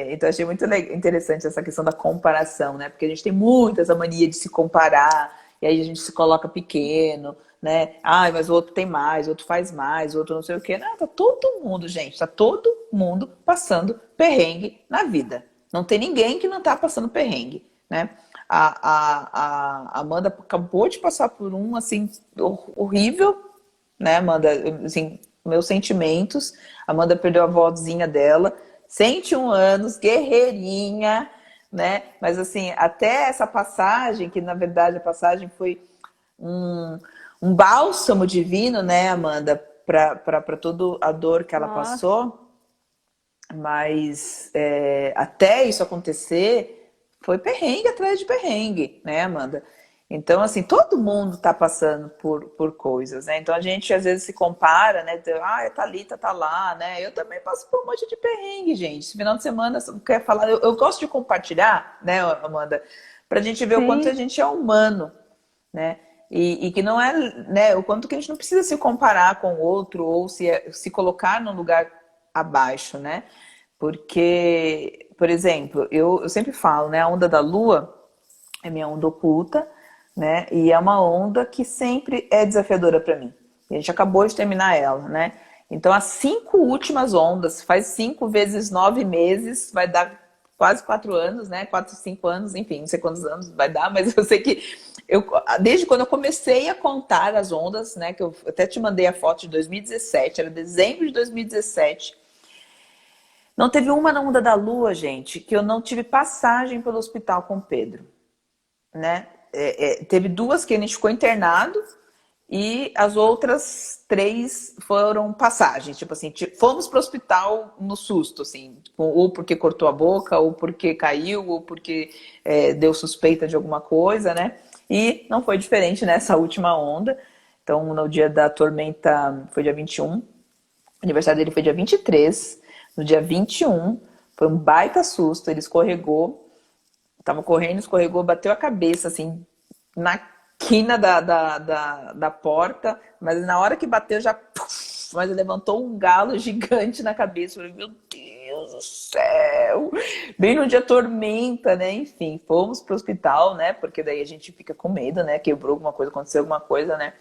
Então achei muito interessante essa questão da comparação, né? Porque a gente tem muito essa mania de se comparar, e aí a gente se coloca pequeno, né? Ai, mas o outro tem mais, o outro faz mais, o outro não sei o quê. Não, tá todo mundo, gente, tá todo mundo passando perrengue na vida. Não tem ninguém que não tá passando perrengue, né? A Amanda acabou de passar por um, assim, horrível, né, Amanda? Assim, meus sentimentos. A Amanda perdeu a vozinha dela, 101 anos, guerreirinha, né? Mas, assim, até essa passagem, que na verdade a passagem foi um bálsamo divino, né, Amanda? Para toda a dor que ela passou. Mas até isso acontecer, foi perrengue atrás de perrengue, né, Amanda? Então, assim, todo mundo tá passando por coisas, né? Então a gente às vezes se compara, né? Ah, a Thalita tá lá, né? Eu também passo por um monte de perrengue, gente. Esse final de semana, quer falar, eu gosto de compartilhar, né, Amanda? Pra gente ver o quanto a gente é humano, né? E que não é, né? O quanto que a gente não precisa se comparar com o outro ou se colocar num lugar abaixo, né? Porque, por exemplo, eu sempre falo, né? A onda da lua é minha onda oculta, né? E é uma onda que sempre é desafiadora para mim. A gente acabou de terminar ela, né? Então, as 5 últimas ondas, faz 5 vezes 9 meses, vai dar quase 4 anos, né? 4, 5 anos, enfim, não sei quantos anos vai dar, mas eu sei que desde quando eu comecei a contar as ondas, né? Que eu até te mandei a foto de 2017, era dezembro de 2017. Não teve uma na onda da lua, gente, que eu não tive passagem pelo hospital com o Pedro, né? Teve duas que a gente ficou internado e as outras três foram passagens. Tipo assim, fomos pro hospital no susto, assim, ou porque cortou a boca, ou porque caiu, ou porque deu suspeita de alguma coisa, né? E não foi diferente nessa última onda. Então, no dia da tormenta, foi dia 21, o aniversário dele foi dia 23. No dia 21, foi um baita susto, ele escorregou, tava correndo, escorregou, bateu a cabeça, assim, na quina da porta, mas na hora que bateu já... Puf, mas levantou um galo gigante na cabeça. Eu falei, meu Deus do céu! Bem no dia tormenta, né? Enfim, fomos pro hospital, né? Porque daí a gente fica com medo, né? Quebrou alguma coisa, aconteceu alguma coisa, né?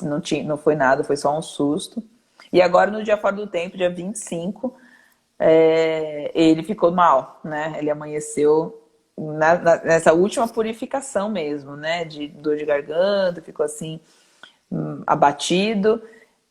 Não foi nada, foi só um susto. E agora no dia fora do tempo, dia 25, ele ficou mal, né? Ele amanheceu nessa última purificação mesmo, né? De dor de garganta, ficou assim, abatido.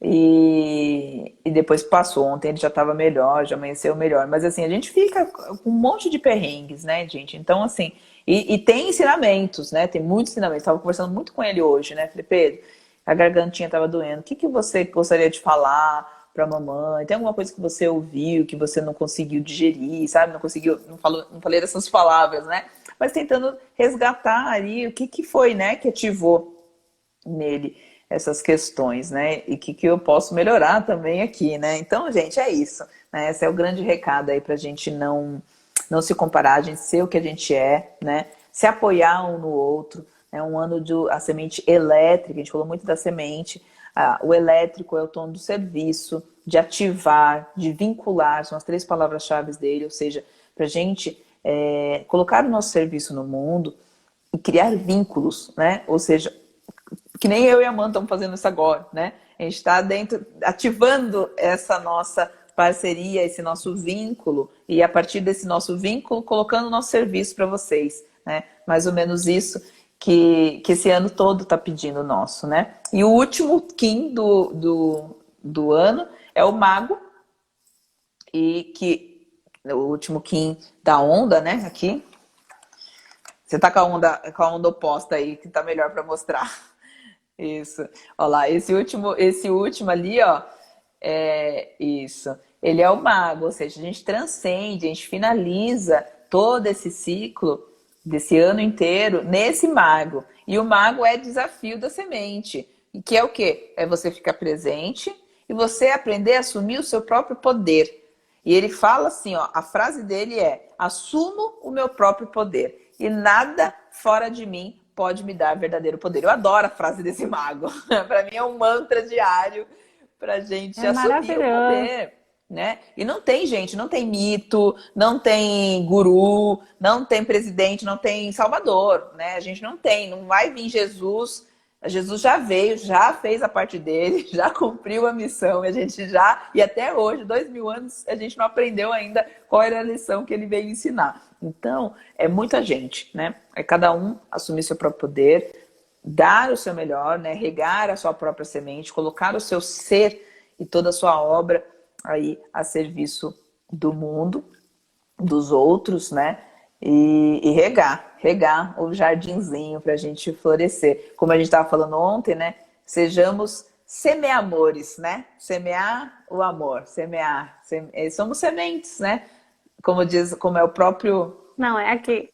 E depois passou. Ontem ele já estava melhor, já amanheceu melhor. Mas assim, a gente fica com um monte de perrengues, né, gente? Então, assim, e tem ensinamentos, né? Tem muitos ensinamentos. Estava conversando muito com ele hoje, né? Falei, Pedro, a gargantinha estava doendo. O que você gostaria de falar para a mamãe? Tem alguma coisa que você ouviu, que você não conseguiu digerir, sabe? Não conseguiu, não falei dessas palavras, né? Mas tentando resgatar ali o que foi, né, que ativou nele essas questões, né? E que eu posso melhorar também aqui, né? Então, gente, é isso, né? Esse é o grande recado aí pra gente não se comparar, a gente ser o que a gente é, né? Se apoiar um no outro. É um ano de a semente elétrica, a gente falou muito da semente. O elétrico é o tom do serviço, de ativar, de vincular, são as 3 palavras-chave dele, ou seja, pra gente colocar o nosso serviço no mundo e criar vínculos, né? Ou seja, que nem eu e a Amanda estamos fazendo isso agora, né? A gente está dentro, ativando essa nossa parceria, esse nosso vínculo, e a partir desse nosso vínculo, colocando o nosso serviço para vocês, né? Mais ou menos isso que esse ano todo está pedindo nosso, né? E o último Kim do ano é o Mago, e que o último Kim da onda, né? Aqui. Você tá com a onda oposta aí, que tá melhor para mostrar. Isso. Olha lá, esse último ali, ó, isso. Ele é o mago, ou seja, a gente transcende, a gente finaliza todo esse ciclo desse ano inteiro nesse mago. E o mago é desafio da semente. E que é o quê? É você ficar presente e você aprender a assumir o seu próprio poder. E ele fala assim, ó, a frase dele é: assumo o meu próprio poder e nada fora de mim pode me dar verdadeiro poder. Eu adoro a frase desse mago. Para mim é um mantra diário pra gente assumir o poder, né? E não tem, gente, não tem mito, não tem guru, não tem presidente, não tem salvador, né? A gente não vai vir Jesus. Jesus já veio, já fez a parte dele, já cumpriu a missão, e até hoje, 2000 anos, a gente não aprendeu ainda qual era a lição que ele veio ensinar. Então, é muita gente, né? É cada um assumir seu próprio poder, dar o seu melhor, né? Regar a sua própria semente, colocar o seu ser e toda a sua obra aí a serviço do mundo, dos outros, né? E regar o jardinzinho para a gente florescer. Como a gente estava falando ontem, né? Sejamos semeamores, né? Semear o amor, somos sementes, né? Como é o próprio... Não, é aqui.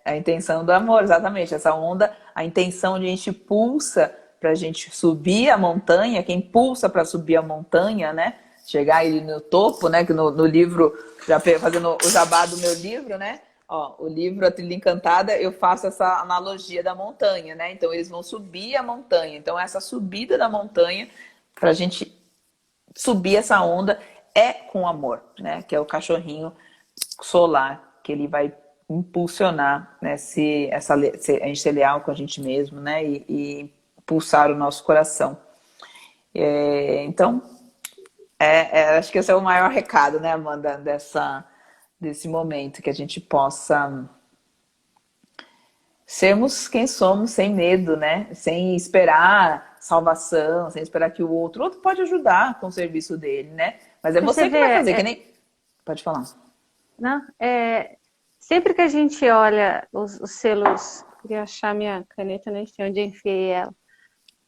A intenção do amor, exatamente. Essa onda, a intenção de a gente pulsa para a gente subir a montanha, quem pulsa para subir a montanha, né? Chegar ali no topo, né? Que no livro, já fazendo o jabá do meu livro, né? Ó, o livro A Trilha Encantada, eu faço essa analogia da montanha, né? Então eles vão subir a montanha. Então essa subida da montanha, para a gente subir essa onda, é com amor, né? Que é o cachorrinho solar, que ele vai impulsionar, né? Se a gente ser leal com a gente mesmo, né? E pulsar o nosso coração. Então, acho que esse é o maior recado, né, Amanda, desse momento, que a gente possa sermos quem somos sem medo, né? Sem esperar salvação, sem esperar que o outro pode ajudar com o serviço dele, né? Mas é você que vai fazer, que nem Pode falar. Não, sempre que a gente olha os selos, queria achar minha caneta, nem sei onde eu enfiei ela.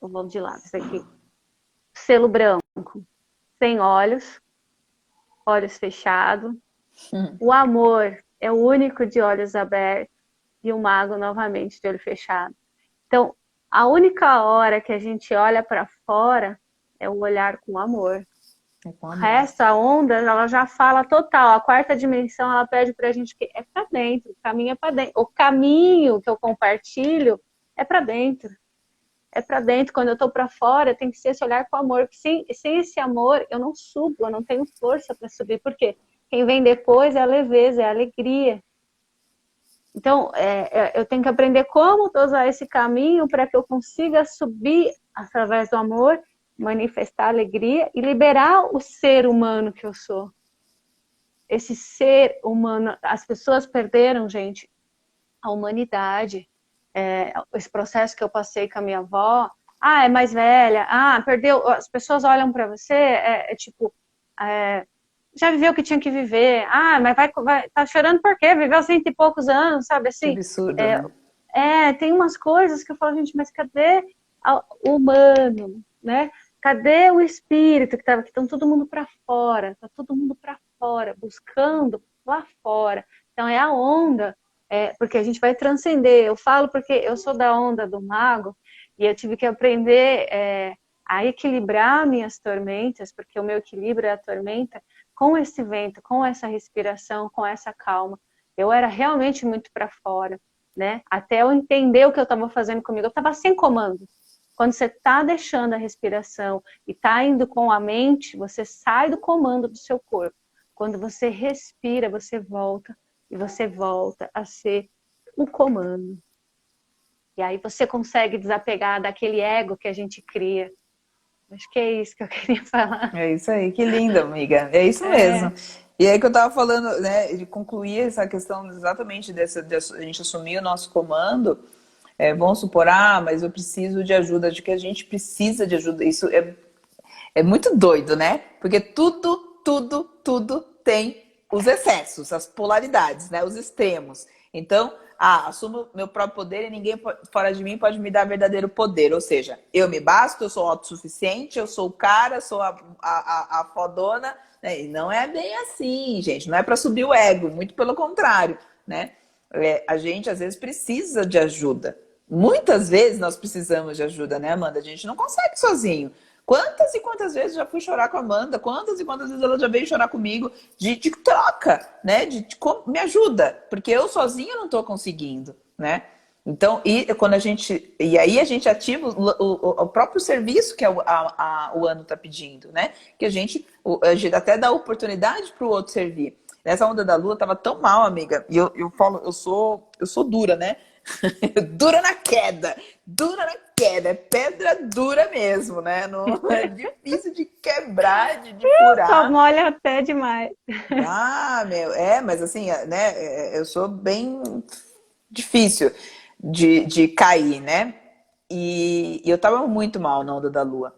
Eu vou de lápis aqui. Selo branco, sem olhos, olhos fechados. O amor é o único de olhos abertos e o mago novamente de olho fechado. Então, a única hora que a gente olha para fora é o olhar com amor. O resto, a onda, ela já fala total. A quarta dimensão, ela pede pra gente que é para dentro, o caminho é para dentro. O caminho que eu compartilho é para dentro. É para dentro. Quando eu tô para fora, tem que ser esse olhar com amor. Sem esse amor, eu não subo, eu não tenho força para subir. Por quê? Quem vem depois é a leveza, é a alegria. Então, eu tenho que aprender como usar esse caminho para que eu consiga subir através do amor, manifestar alegria e liberar o ser humano que eu sou. Esse ser humano, as pessoas perderam, gente, a humanidade. Esse processo que eu passei com a minha avó, é mais velha, perdeu, as pessoas olham para você, tipo, já viveu o que tinha que viver, mas tá chorando por quê? Viveu 100 e poucos anos, sabe, assim. Que absurdo, né? Tem umas coisas que eu falo, gente, mas cadê o humano, né? Cadê o espírito que estava aqui? Então todo mundo para fora, tá todo mundo para fora, buscando lá fora. Então é a onda, porque a gente vai transcender. Eu falo porque eu sou da onda do mago e eu tive que aprender a equilibrar minhas tormentas, porque o meu equilíbrio é a tormenta, com esse vento, com essa respiração, com essa calma. Eu era realmente muito para fora, né? Até eu entender o que eu estava fazendo comigo. Eu estava sem comando. Quando você está deixando a respiração e está indo com a mente, você sai do comando do seu corpo. Quando você respira, você volta. E você volta a ser o comando. E aí você consegue desapegar daquele ego que a gente cria. Acho que é isso que eu queria falar. É isso aí, que lindo, amiga. É isso mesmo. E aí que eu tava falando, né, de concluir essa questão exatamente de a gente assumir o nosso comando. Vamos supor, mas eu preciso de ajuda, de que a gente precisa de ajuda. Isso é muito doido, né? Porque tudo tem os excessos, as polaridades, né? Os extremos. Então, assumo meu próprio poder e ninguém fora de mim pode me dar verdadeiro poder. Ou seja, eu me basto, eu sou autossuficiente, eu sou o cara, sou a fodona. Né? E não é bem assim, gente. Não é para subir o ego, muito pelo contrário, né? A gente, às vezes, precisa de ajuda. Muitas vezes nós precisamos de ajuda, né, Amanda? A gente não consegue sozinho. Quantas e quantas vezes já fui chorar com a Amanda? Quantas e quantas vezes ela já veio chorar comigo de troca, né? Me ajuda, porque eu sozinha não estou conseguindo, né? Então, e aí a gente ativa o próprio serviço que o ano está pedindo, né? Que a gente até dá oportunidade para o outro servir. Nessa onda da lua, eu tava tão mal, amiga. E eu falo, eu sou dura, né? Dura na queda, é pedra dura mesmo, né? Não é difícil de quebrar, de furar. Só molha até demais. Mas assim, né? Eu sou bem difícil de cair, né? E eu tava muito mal na onda da lua.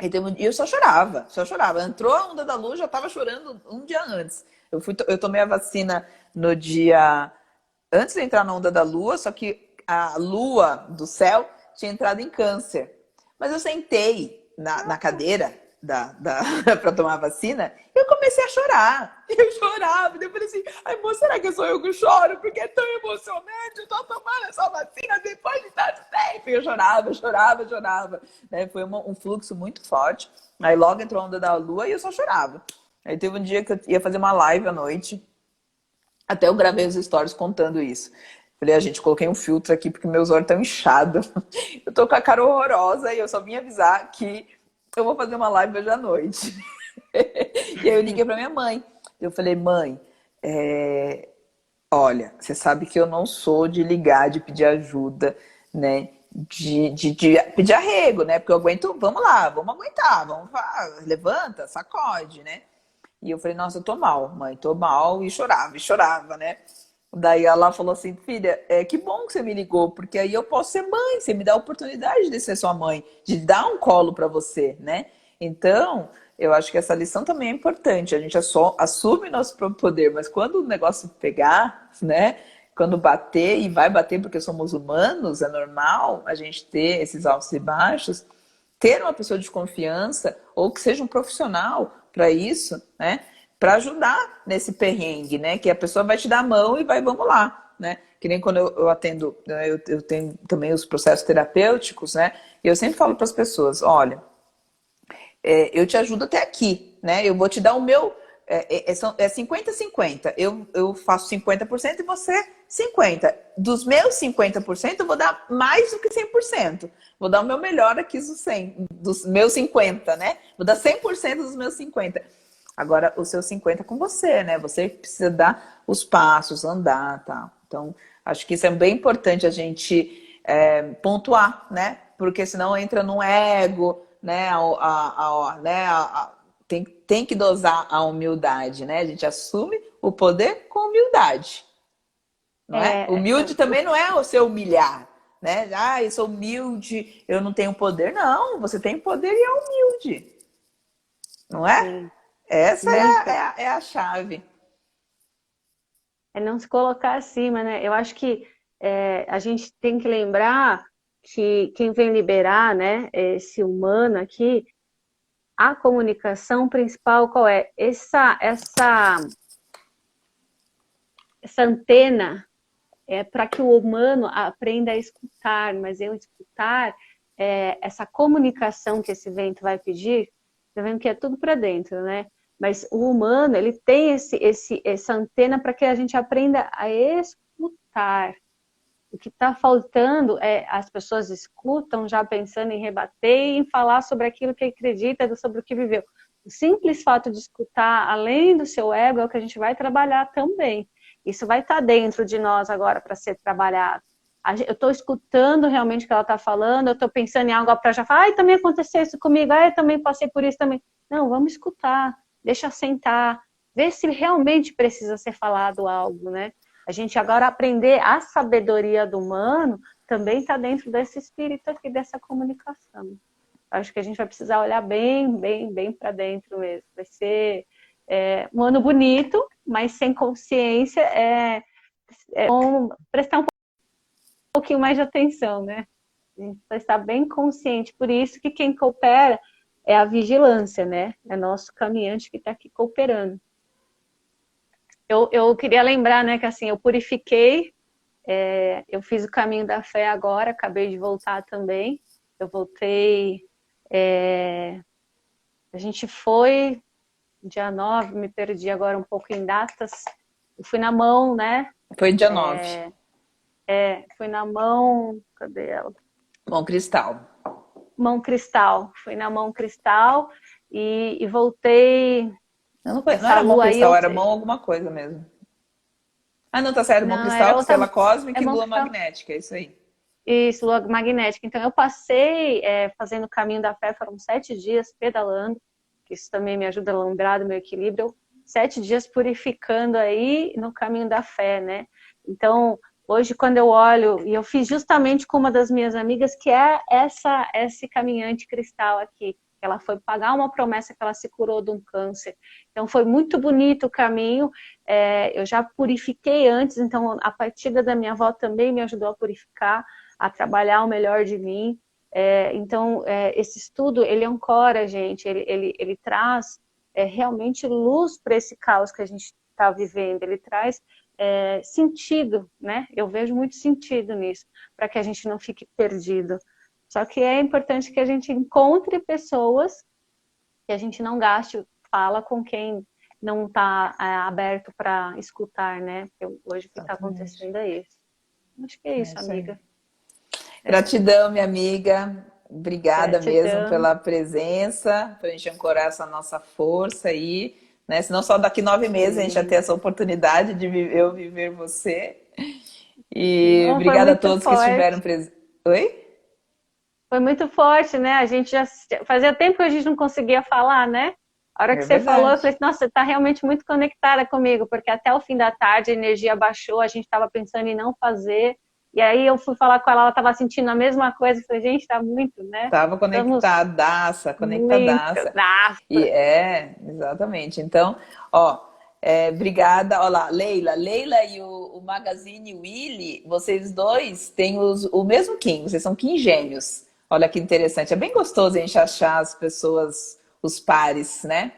E eu só chorava. Entrou a onda da lua, já tava chorando um dia antes. Eu tomei a vacina no dia antes de entrar na onda da lua, só que a lua do céu tinha entrado em câncer. Mas eu sentei na cadeira para tomar a vacina e eu comecei a chorar. Eu chorava. Eu falei assim, moça, será que sou eu que choro? Porque é tão emocionante. Eu tô tomando essa vacina depois de tanto tempo. Eu chorava. Né? Foi um fluxo muito forte. Aí logo entrou a onda da lua e eu só chorava. Aí teve um dia que eu ia fazer uma live à noite. Até eu gravei os stories contando isso. Falei, gente, coloquei um filtro aqui porque meus olhos estão inchados. Eu tô com a cara horrorosa e eu só vim avisar que eu vou fazer uma live hoje à noite. E aí eu liguei pra minha mãe. Eu falei, mãe, olha, você sabe que eu não sou de ligar, de pedir ajuda, né? De pedir arrego, né? Porque eu aguento, vamos lá, vamos aguentar, levanta, sacode, né? E eu falei, nossa, eu tô mal, mãe, tô mal, e chorava, né? Daí ela falou assim, filha, que bom que você me ligou, porque aí eu posso ser mãe, você me dá a oportunidade de ser sua mãe, de dar um colo pra você, né? Então, eu acho que essa lição também é importante. A gente só assume nosso próprio poder, mas quando o negócio pegar, né? Quando bater, e vai bater porque somos humanos, é normal a gente ter esses altos e baixos, ter uma pessoa de confiança ou que seja um profissional para isso, né? Para ajudar nesse perrengue, né? Que a pessoa vai te dar a mão e vai, vamos lá, né? Que nem quando eu atendo, né, eu tenho também os processos terapêuticos, né? E eu sempre falo para as pessoas, olha, eu te ajudo até aqui, né? Eu vou te dar o meu. É 50-50. Eu faço 50% e você 50%. Dos meus 50%, eu vou dar mais do que 100%. Vou dar o meu melhor aqui dos 100, dos meus 50, né? Vou dar 100% dos meus 50. Agora, o seu 50 é com você, né? Você precisa dar os passos, andar, tá? Então, acho que isso é bem importante a gente pontuar, né? Porque senão entra num ego, né? Tem que dosar a humildade, né? A gente assume o poder com humildade, não é? É, Humilde também não é o seu humilhar, né? Ah, eu sou humilde, eu não tenho poder. Não, você tem poder e é humilde, não é? sim, Essa muito. é a chave. É não se colocar acima, né? Eu acho que a gente tem que lembrar que quem vem liberar, né, esse humano aqui, a comunicação principal qual é? Essa antena é para que o humano aprenda a escutar, mas eu escutar essa comunicação que esse vento vai pedir, tá vendo que é tudo para dentro, né? Mas o humano, ele tem essa antena para que a gente aprenda a escutar. O que está faltando as pessoas escutam já pensando em rebater e em falar sobre aquilo que acredita, sobre o que viveu. O simples fato de escutar, além do seu ego, é o que a gente vai trabalhar também. Isso vai estar dentro de nós agora para ser trabalhado. Eu estou escutando realmente o que ela está falando, eu estou pensando em algo para já falar, ai, também aconteceu isso comigo, ai, eu também passei por isso também. Não, vamos escutar, deixa sentar, ver se realmente precisa ser falado algo, né? A gente agora aprender a sabedoria do humano também está dentro desse espírito aqui, dessa comunicação. Acho que a gente vai precisar olhar bem, bem, bem para dentro mesmo. Vai ser um ano bonito, mas sem consciência, bom prestar um pouquinho mais de atenção, né? A gente vai estar bem consciente. Por isso que quem coopera é a vigilância, né? É nosso caminhante que está aqui cooperando. Eu queria lembrar, né, que assim, eu purifiquei, eu fiz o caminho da fé agora, acabei de voltar também. Eu voltei, a gente foi dia 9, me perdi agora um pouco em datas. Eu fui na mão, né? Foi dia 9. Fui na mão, cadê ela? Bom, Cristal. Mão Cristal. Fui na mão Cristal e voltei. Não Essa era mão lua aí, cristal, era mão alguma coisa mesmo. Ah, não, tá certo. Mão não, cristal, era outra. estrela cósmica e Mão lua Cristal. magnética, é isso aí. Isso, lua magnética. Então, eu passei fazendo o caminho da fé, foram 7 dias pedalando, que isso também me ajuda a lembrar do meu equilíbrio. 7 dias purificando aí no caminho da fé, né? Então, hoje, quando eu olho, e eu fiz justamente com uma das minhas amigas, que é esse caminhante cristal aqui. Ela foi pagar uma promessa que ela se curou de um câncer. Então, foi muito bonito o caminho. Eu já purifiquei antes, então a partida da minha avó também me ajudou a purificar, a trabalhar o melhor de mim. Então, esse estudo, ele ancora, gente, ele traz realmente luz para esse caos que a gente está vivendo, ele traz sentido, né? Eu vejo muito sentido nisso, para que a gente não fique perdido. Só que é importante que a gente encontre pessoas, que a gente não gaste fala com quem não está aberto para escutar, né? Porque hoje o que está acontecendo é isso. Acho que é isso, amiga. Gratidão, minha amiga. Obrigada mesmo Gratidão. pela presença, para a gente ancorar essa nossa força aí, né? Senão só daqui 9 meses a gente vai ter essa oportunidade de eu viver você. E Não, foi obrigada a muito todos que estiveram forte. presentes. Oi? Foi muito forte, né? A gente já fazia tempo que a gente não conseguia falar, né? A hora que É você falou, eu verdade. falei assim, nossa, você está realmente muito conectada comigo, porque até o fim da tarde a energia baixou, a gente estava pensando em não fazer. E aí eu fui falar com ela, ela estava sentindo a mesma coisa. Eu falei, gente, tá muito, né? Tava Estamos conectadaça, muito. conectadaça. E Nossa. exatamente. Então, ó, obrigada. Olha lá, Leila e o Magazine Willy, vocês dois têm o mesmo Kim, vocês são Kim gêmeos. Olha que interessante. É bem gostoso a gente achar as pessoas, os pares, né?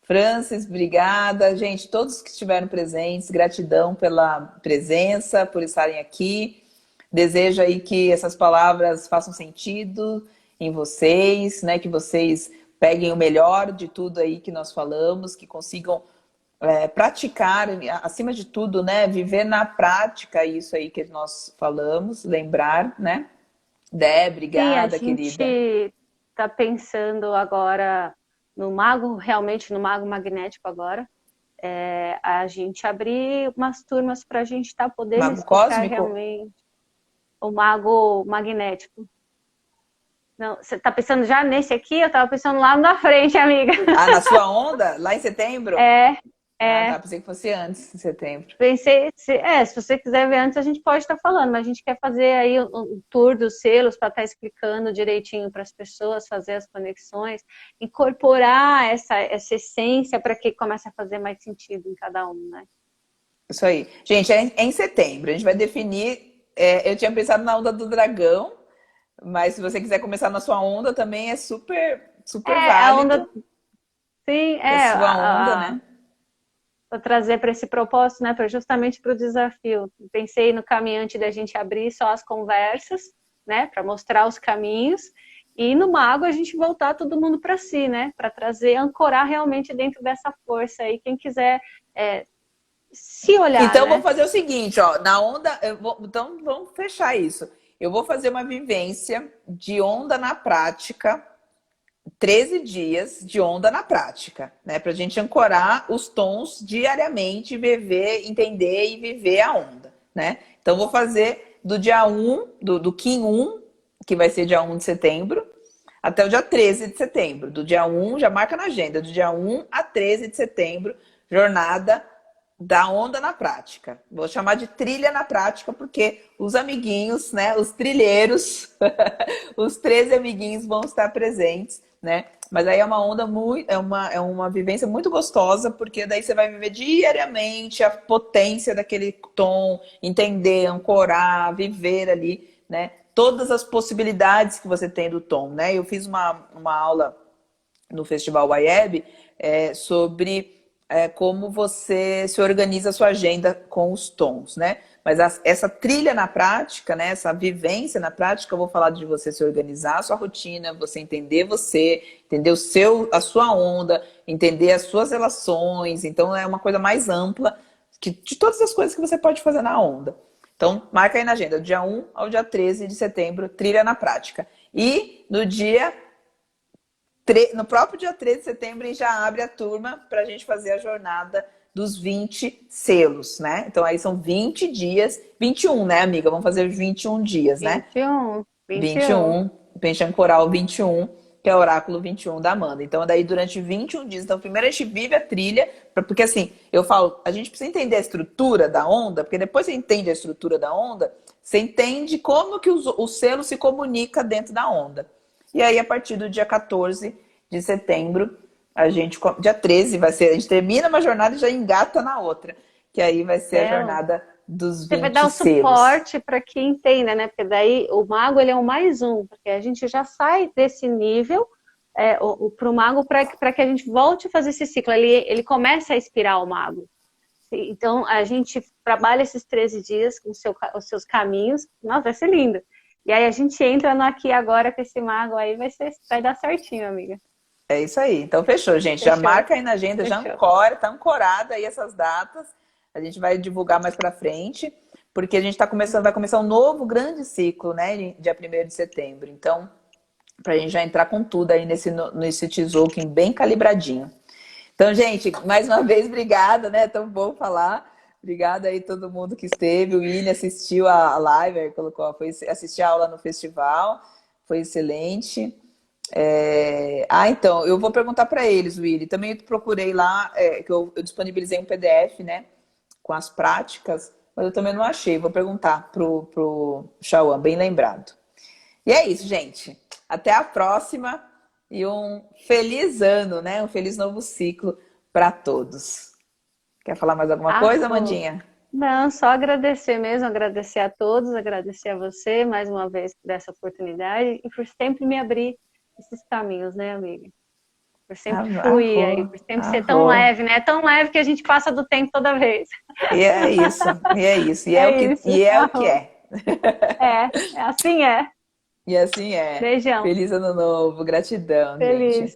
Francis, obrigada. Gente, todos que estiveram presentes, gratidão pela presença, por estarem aqui. Desejo aí que essas palavras façam sentido em vocês, né? Que vocês peguem o melhor de tudo aí que nós falamos, que consigam praticar, acima de tudo, né? Viver na prática isso aí que nós falamos, lembrar, né? Dé, Sim, a obrigada, querida. gente está pensando agora no mago, realmente no mago magnético agora. A gente abrir umas turmas para a gente estar podendo Mago explicar Cósmico? realmente o mago magnético. Não, você está pensando já nesse aqui? Eu estava pensando lá na frente, amiga. Ah, na sua onda? Lá em setembro? É, Ah, tá. é. Pensei que fosse antes, em setembro. Pensei, se você quiser ver antes, a gente pode estar falando, mas a gente quer fazer aí o tour dos selos para estar explicando direitinho para as pessoas, fazer as conexões, incorporar essa essência para que comece a fazer mais sentido em cada um, né? Isso aí. Gente, é em setembro. A gente vai definir. Eu tinha pensado na onda do dragão, mas se você quiser começar na sua onda também é super, super A onda, válido. sim, Que é a sua onda, né? para trazer para esse propósito, né, para justamente para o desafio. Pensei no caminhante da gente abrir só as conversas, né, para mostrar os caminhos, e no mago a gente voltar todo mundo para si, né, para trazer, ancorar realmente dentro dessa força aí, quem quiser se olhar, Então, vou né? fazer o seguinte, ó, na onda, então vamos fechar isso. Eu vou fazer uma vivência de onda na prática, 13 dias de onda na prática, né? Pra gente ancorar os tons diariamente, viver, entender e viver a onda, né? Então, vou fazer do dia 1, do Kim 1, que vai ser dia 1 de setembro, até o dia 13 de setembro. Do dia 1, já marca na agenda, do dia 1 a 13 de setembro, jornada da onda na prática. Vou chamar de trilha na prática, porque os amiguinhos, né, os trilheiros, os 13 amiguinhos vão estar presentes, né? Mas aí é uma onda muito, é uma vivência muito gostosa, porque daí você vai viver diariamente a potência daquele tom, entender, ancorar, viver ali, né? Todas as possibilidades que você tem do tom, né? Eu fiz uma aula no Festival YEB sobre como você se organiza a sua agenda com os tons, né? Mas essa trilha na prática, né? Essa vivência na prática, eu vou falar de você se organizar a sua rotina, você, entender a sua onda, entender as suas relações. Então é uma coisa mais ampla de todas as coisas que você pode fazer na onda. Então, marca aí na agenda, do dia 1 ao dia 13 de setembro, trilha na prática. E no próprio dia 13 de setembro, já abre a turma para a gente fazer a jornada dos 20 selos, né? Então aí são 20 dias, 21, né, amiga? Vamos fazer 21 dias, né? 21, 21. 21, Penchant Coral 21, que é o oráculo 21 da Amanda. Então, daí durante 21 dias. Então, primeiro a gente vive a trilha, porque assim, eu falo, a gente precisa entender a estrutura da onda, porque depois você entende a estrutura da onda, você entende como que o selo se comunica dentro da onda. E aí, a partir do dia 14 de setembro, dia 13 vai ser, a gente termina uma jornada e já engata na outra, que aí vai ser a jornada dos Você vai dar 20 o selos. suporte para que entenda, né? Porque daí o mago ele é um mais um, porque a gente já sai desse nível para o mago para que a gente volte a fazer esse ciclo. Ele começa a inspirar o mago. Então a gente trabalha esses 13 dias com os seus caminhos. Nossa, vai ser lindo. E aí a gente entra no aqui e agora com esse mago aí, vai dar certinho, amiga. É isso aí. Então, fechou, gente. Já Fechou. marca aí na agenda, já Fechou. ancora, tá ancorada aí essas datas. A gente vai divulgar mais pra frente, porque a gente vai começar um novo grande ciclo, né? Dia 1º de setembro. Então, pra gente já entrar com tudo aí nesse Tzolk'in bem calibradinho. Então, gente, mais uma vez, obrigada, né? É tão bom falar. Obrigada aí todo mundo que esteve. O William assistiu a live, foi assistir a aula no festival. Foi excelente. Então, eu vou perguntar para eles, Willy. Também procurei lá, que eu disponibilizei um PDF, né, com as práticas. mas eu também não achei. Vou perguntar pro Chauã, bem lembrado. E é isso, gente. Até a próxima e um feliz ano, né? Um feliz novo ciclo para todos. Quer falar mais alguma coisa, Arro. Amandinha? Não, só agradecer mesmo, agradecer a todos, agradecer a você mais uma vez por essa oportunidade e por sempre me abrir esses caminhos, né, amiga? Por sempre fluir aí, Arro, por sempre ser tão arro. leve, né? É tão leve que a gente passa do tempo toda vez. E é isso, e é isso, É isso, e é o que arro. é. Assim é. E assim é. Beijão, Feliz ano novo, gratidão, feliz. gente.